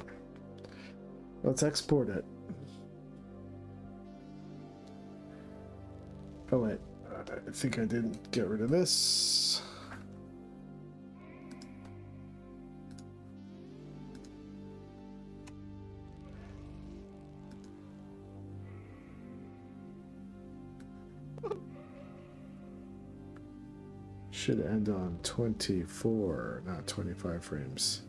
let's export it. Oh wait, I think I didn't get rid of this. Should end on 24, not 25 frames.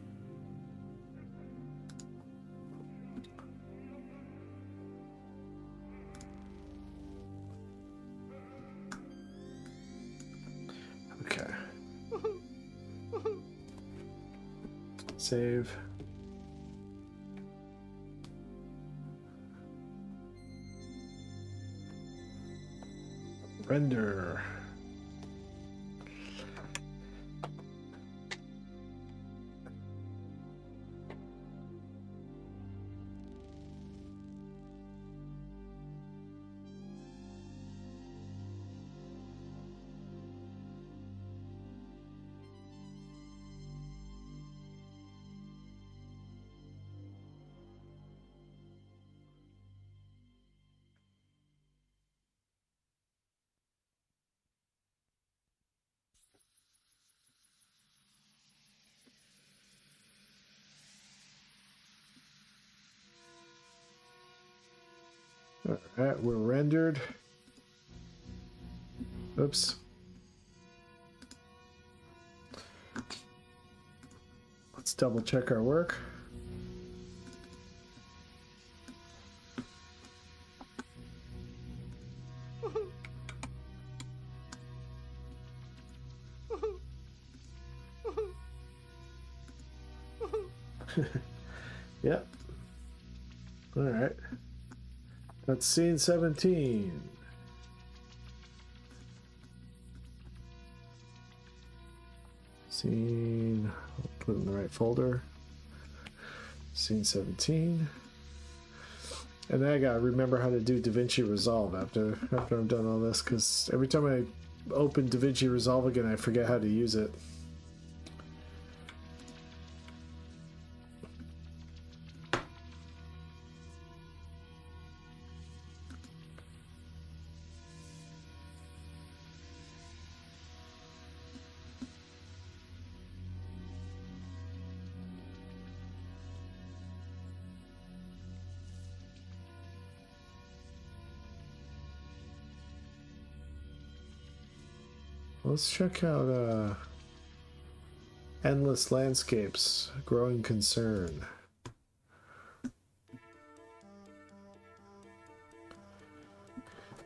Okay. Save. Render. Alright, we're rendered. Oops. Let's double check our work. Yep. All right. That's scene 17. Scene, I'll put it in the right folder. Scene 17. And then I gotta remember how to do DaVinci Resolve after I'm done all this, because every time I open DaVinci Resolve again, I forget how to use it. Let's check out Endless Landscapes, Growing Concern.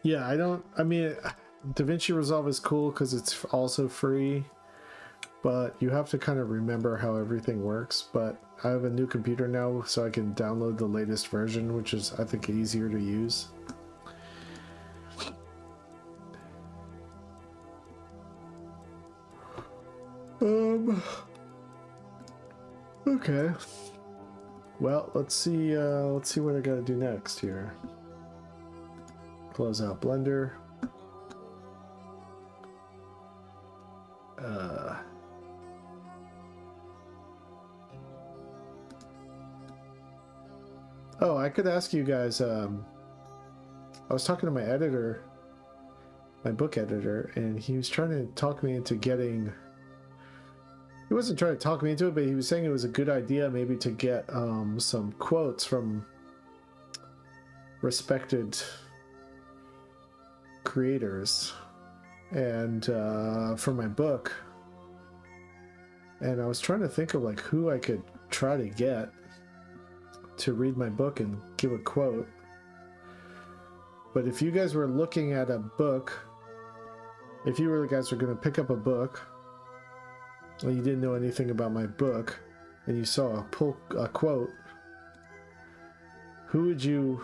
Yeah, I mean, DaVinci Resolve is cool because it's also free, but you have to kind of remember how everything works. But I have a new computer now, so I can download the latest version, which is, I think, easier to use. Okay. Well, let's see what I gotta do next here. Close out Blender. Oh, I could ask you guys, I was talking to my editor, my book editor, and he was trying to talk me into getting... He wasn't trying to talk me into it, but he was saying it was a good idea maybe to get some quotes from respected creators and for my book. And I was trying to think of like who I could try to get to read my book and give a quote. But if you guys were looking at a book, if you were guys were going to pick up a book, and you didn't know anything about my book, and you saw a quote, who would you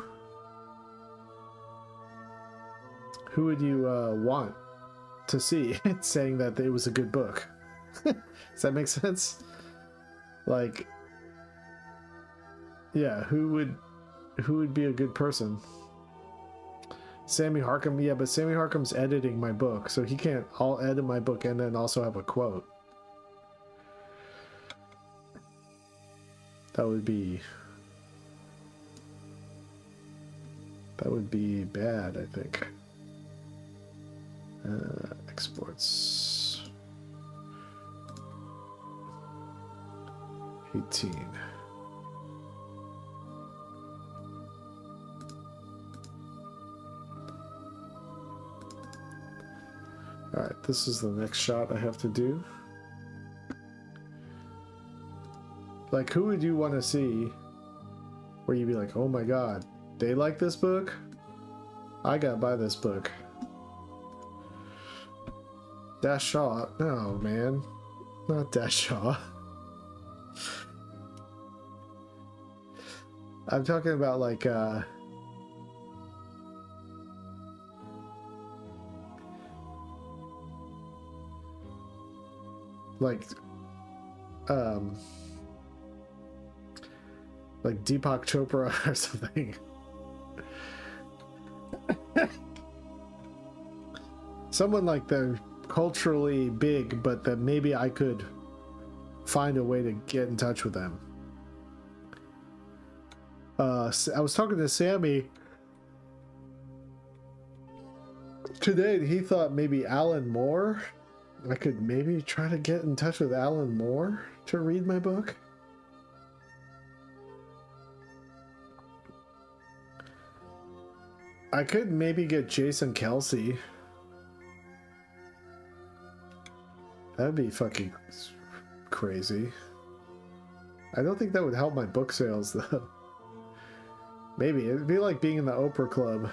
want to see saying that it was a good book? Does that make sense? Like, yeah, who would be a good person? Sammy Harkham, yeah, but Sammy Harkham's editing my book, so he can't all edit my book and then also have a quote. That would be bad, I think. Exports 18. All right, this is the next shot I have to do. Like, who would you want to see where you'd be like, oh my god, they like this book? I gotta buy this book. Dash Shaw? No, man. Not Dash Shaw. I'm talking about like, like Deepak Chopra or something. Someone like the culturally big, but that maybe I could find a way to get in touch with them. I was talking to Sammy today, and he thought maybe Alan Moore. I could maybe try to get in touch with Alan Moore to read my book. I could maybe get Jason Kelsey. That'd be fucking crazy. I don't think that would help my book sales though. Maybe it'd be like being in the Oprah Club.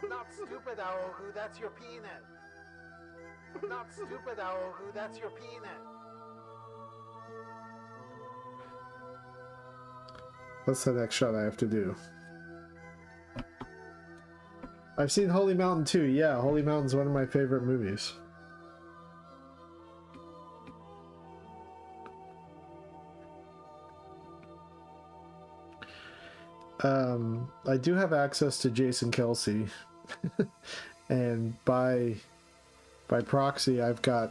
Not stupid, Aohu, that's your peanut. Not stupid, Aohu, that's your peanut. What's the next shot I have to do? I've seen Holy Mountain too. Yeah, Holy Mountain's one of my favorite movies. I do have access to Jason Kelsey. And by proxy, I've got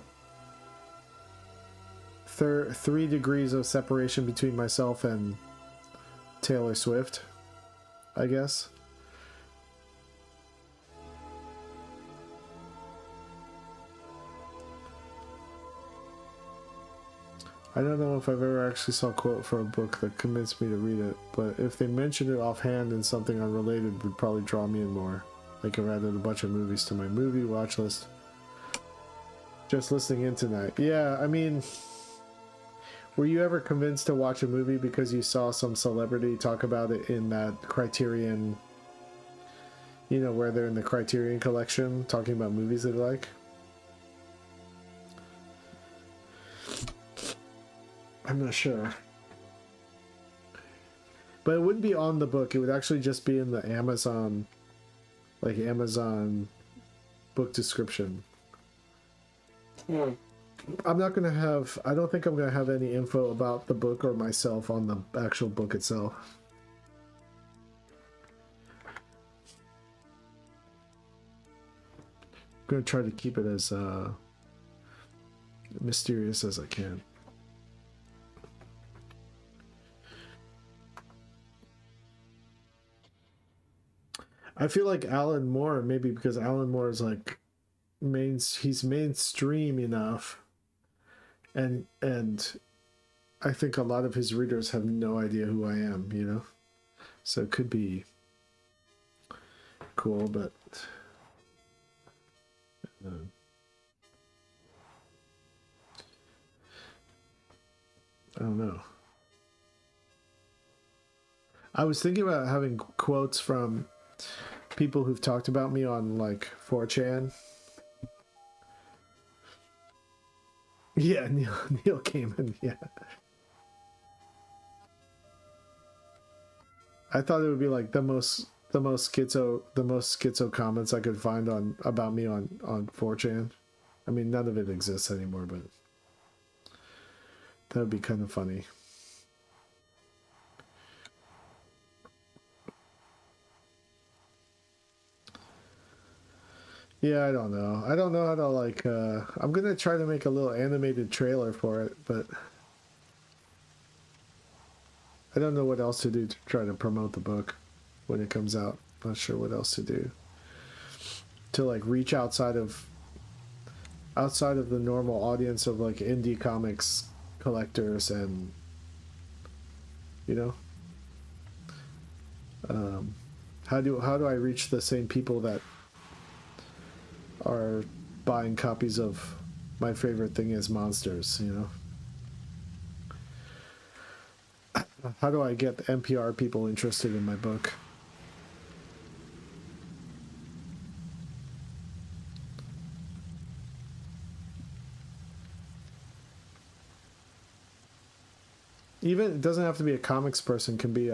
3 degrees of separation between myself and Taylor Swift, I guess. I don't know if I've ever actually saw a quote for a book that convinced me to read it, but if they mentioned it offhand in something unrelated, would probably draw me in more. Like if I added a bunch of movies to my movie watch list. Just listening in tonight. Yeah, I mean, were you ever convinced to watch a movie because you saw some celebrity talk about it in that Criterion, you know, where they're in the Criterion collection talking about movies they like? I'm not sure. But it wouldn't be on the book. It would actually just be in the Amazon, like Amazon book description. Yeah. I'm not going to have, I don't think I'm going to have any info about the book or myself on the actual book itself. I'm going to try to keep it as mysterious as I can. I feel like Alan Moore, maybe because Alan Moore is like he's mainstream enough, and I think a lot of his readers have no idea who I am, you know, so it could be cool, but I don't know. I was thinking about having quotes from people who've talked about me on like 4chan. Yeah, Neil Gaiman, yeah. I thought it would be like the most schizo comments I could find on about me on 4chan. I mean, none of it exists anymore, but that would be kind of funny. Yeah, I don't know. I don't know how to like I'm gonna try to make a little animated trailer for it, but I don't know what else to do to try to promote the book when it comes out. Not sure what else to do to like reach outside of the normal audience of like indie comics collectors, and you know, how do I reach the same people that are buying copies of My Favorite Thing Is Monsters, you know? How do I get NPR people interested in my book? Even, it doesn't have to be a comics person, can be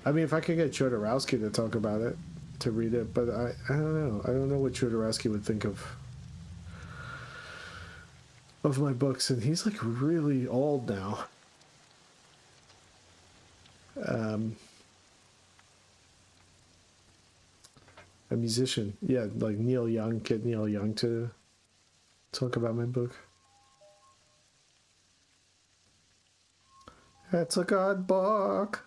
I mean, if I could get Jodorowsky to talk about it, to read it, but I don't know. I don't know what Jodorowsky would think of my books, and he's like really old now. A musician, yeah, like Neil Young. Get Neil Young to talk about my book. It's a good book.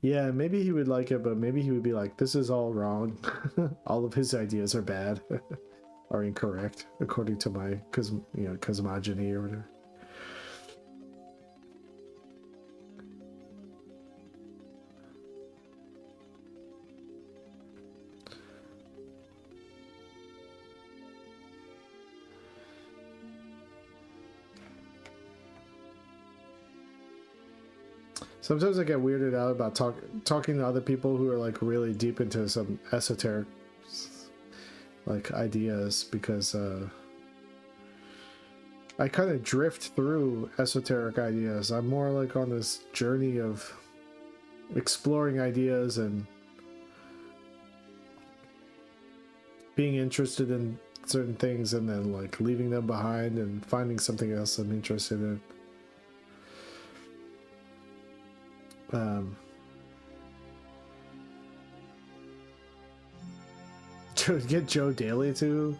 Yeah, maybe he would like it, but maybe he would be like, this is all wrong. All of his ideas are bad, are incorrect, according to my cosmogony or whatever. Sometimes I get weirded out about talking to other people who are like really deep into some esoteric like ideas, because I kind of drift through esoteric ideas. I'm more like on this journey of exploring ideas and being interested in certain things and then like leaving them behind and finding something else I'm interested in. Get Joe Daly to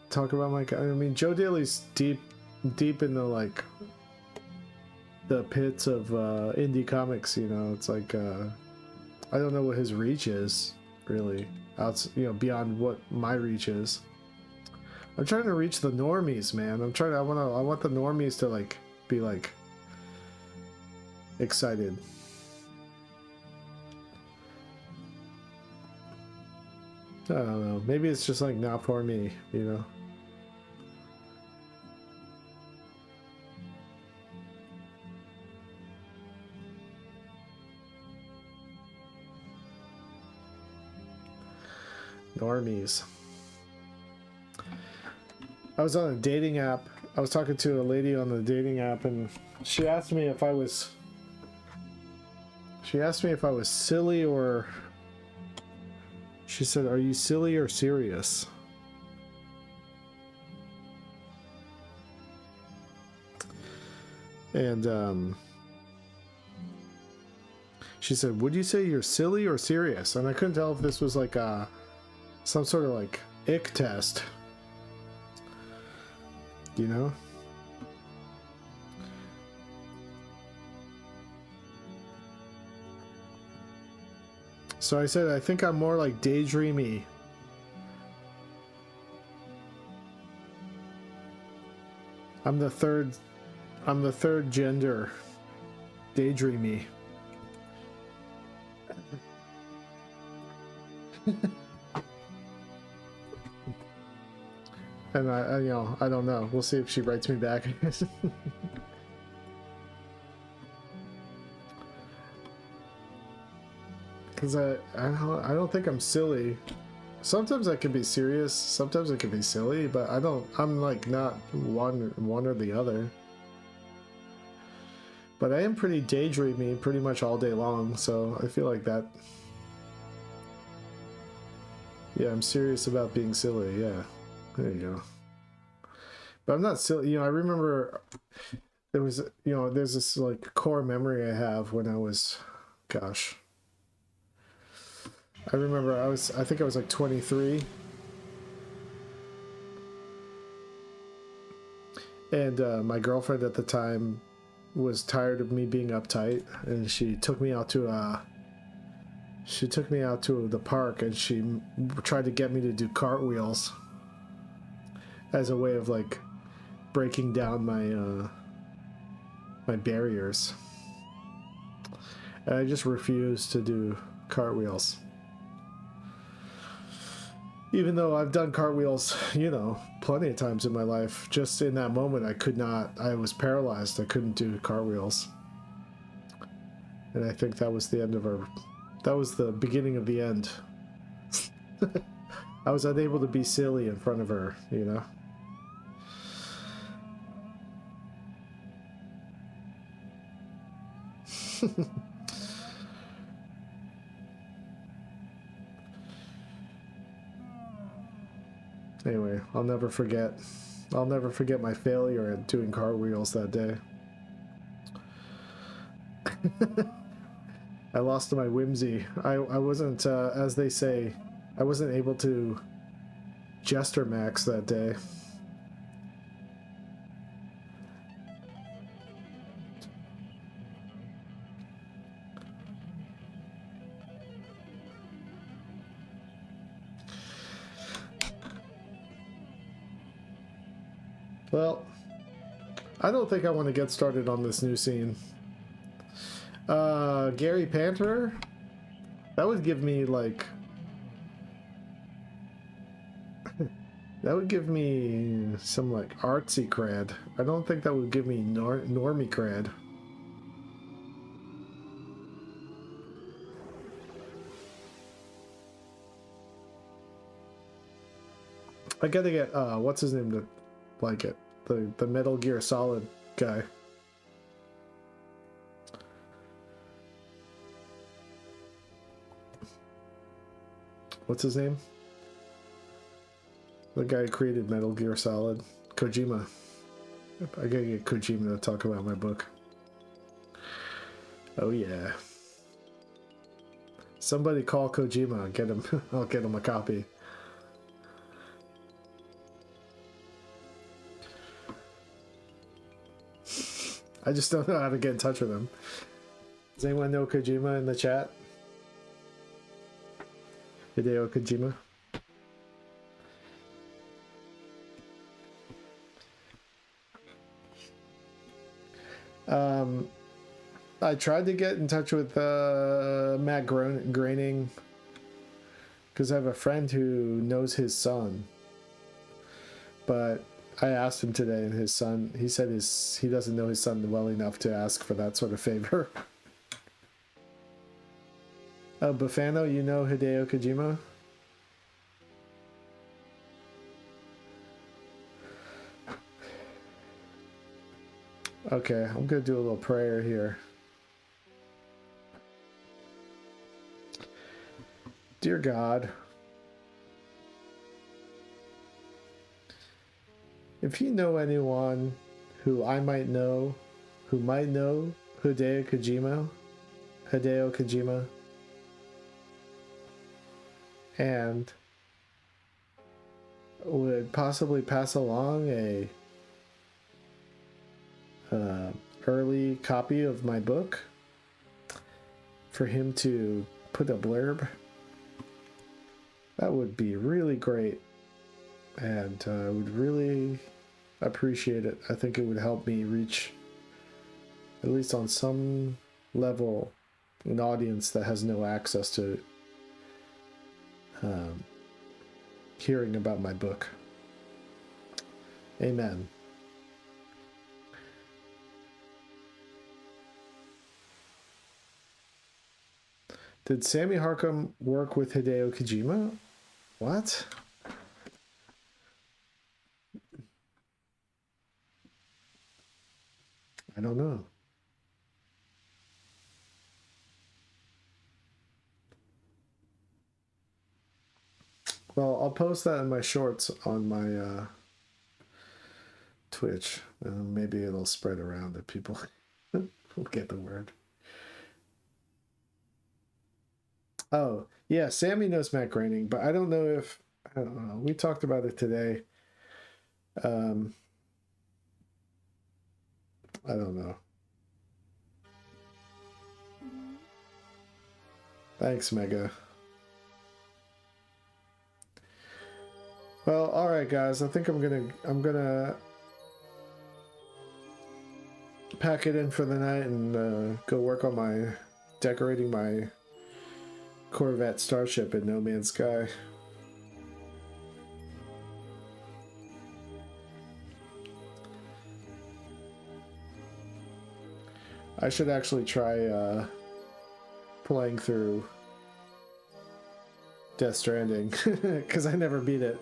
talk about my. I mean, Joe Daly's deep in the like the pits of indie comics. You know, it's like I don't know what his reach is really. Beyond what my reach is. I'm trying to reach the normies, man. I want the normies to like be like excited. I don't know. Maybe it's just like not for me, you know. Normies. I was on a dating app. I was talking to a lady on the dating app, and she asked me if I was silly, or she said, "Are you silly or serious?" And she said, "Would you say you're silly or serious?" And I couldn't tell if this was like some sort of like ick test, you know? So I said, I think I'm more like daydreamy. I'm the third gender. Daydreamy. And I don't know. We'll see if she writes me back. Because I don't think I'm silly. Sometimes I can be serious. Sometimes I can be silly. But I'm like not one or the other. But I am pretty daydreamy pretty much all day long. So I feel like that. Yeah, I'm serious about being silly. Yeah. There you go. But I'm not silly. I remember there was, there's this like core memory I have when I was, gosh. I remember I think I was like 23. And my girlfriend at the time was tired of me being uptight, and she took me out to the park, and she tried to get me to do cartwheels as a way of like breaking down my barriers. And I just refused to do cartwheels. Even though I've done cartwheels, plenty of times in my life, just in that moment I was paralyzed. I couldn't do cartwheels. And I think that was that was the beginning of the end. I was unable to be silly in front of her, Anyway, I'll never forget my failure at doing cartwheels that day. I lost to my whimsy. I wasn't, as they say, I wasn't able to jester max that day. Well, I don't think I want to get started on this new scene. Gary Panterer? That would give me, like... that would give me some, like, artsy cred. I don't think that would give me normie cred. I gotta get, what's his name to like it? The Metal Gear Solid guy. What's his name? The guy who created Metal Gear Solid. Kojima. I gotta get Kojima to talk about my book. Oh yeah. Somebody call Kojima. Get him. I'll get him a copy. I just don't know how to get in touch with him. Does anyone know Kojima in the chat? Hideo Kojima? I tried to get in touch with Matt Groening because I have a friend who knows his son, but I asked him today, and his son, he said he doesn't know his son well enough to ask for that sort of favor. Oh, Bufano, you know Hideo Kojima? Okay, I'm gonna do a little prayer here. Dear God, if you know anyone who I might know, who might know Hideo Kojima, and would possibly pass along a early copy of my book for him to put a blurb, that would be really great, and I would really appreciate it. I think it would help me reach, at least on some level, an audience that has no access to hearing about my book. Amen. Did Sammy Harcum work with Hideo Kojima? What? I don't know. Well, I'll post that in my shorts on my Twitch. Maybe it'll spread around that people will get the word. Oh, yeah, Sammy knows Matt Groening, but I don't know if... I don't know. We talked about it today. I don't know. Thanks, Mega. Well, all right, guys. I think I'm gonna pack it in for the night and go work on my decorating my Corvette Starship in No Man's Sky. I should actually try playing through Death Stranding because I never beat it.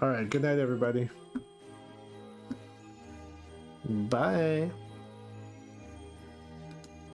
All right, good night, everybody. Bye.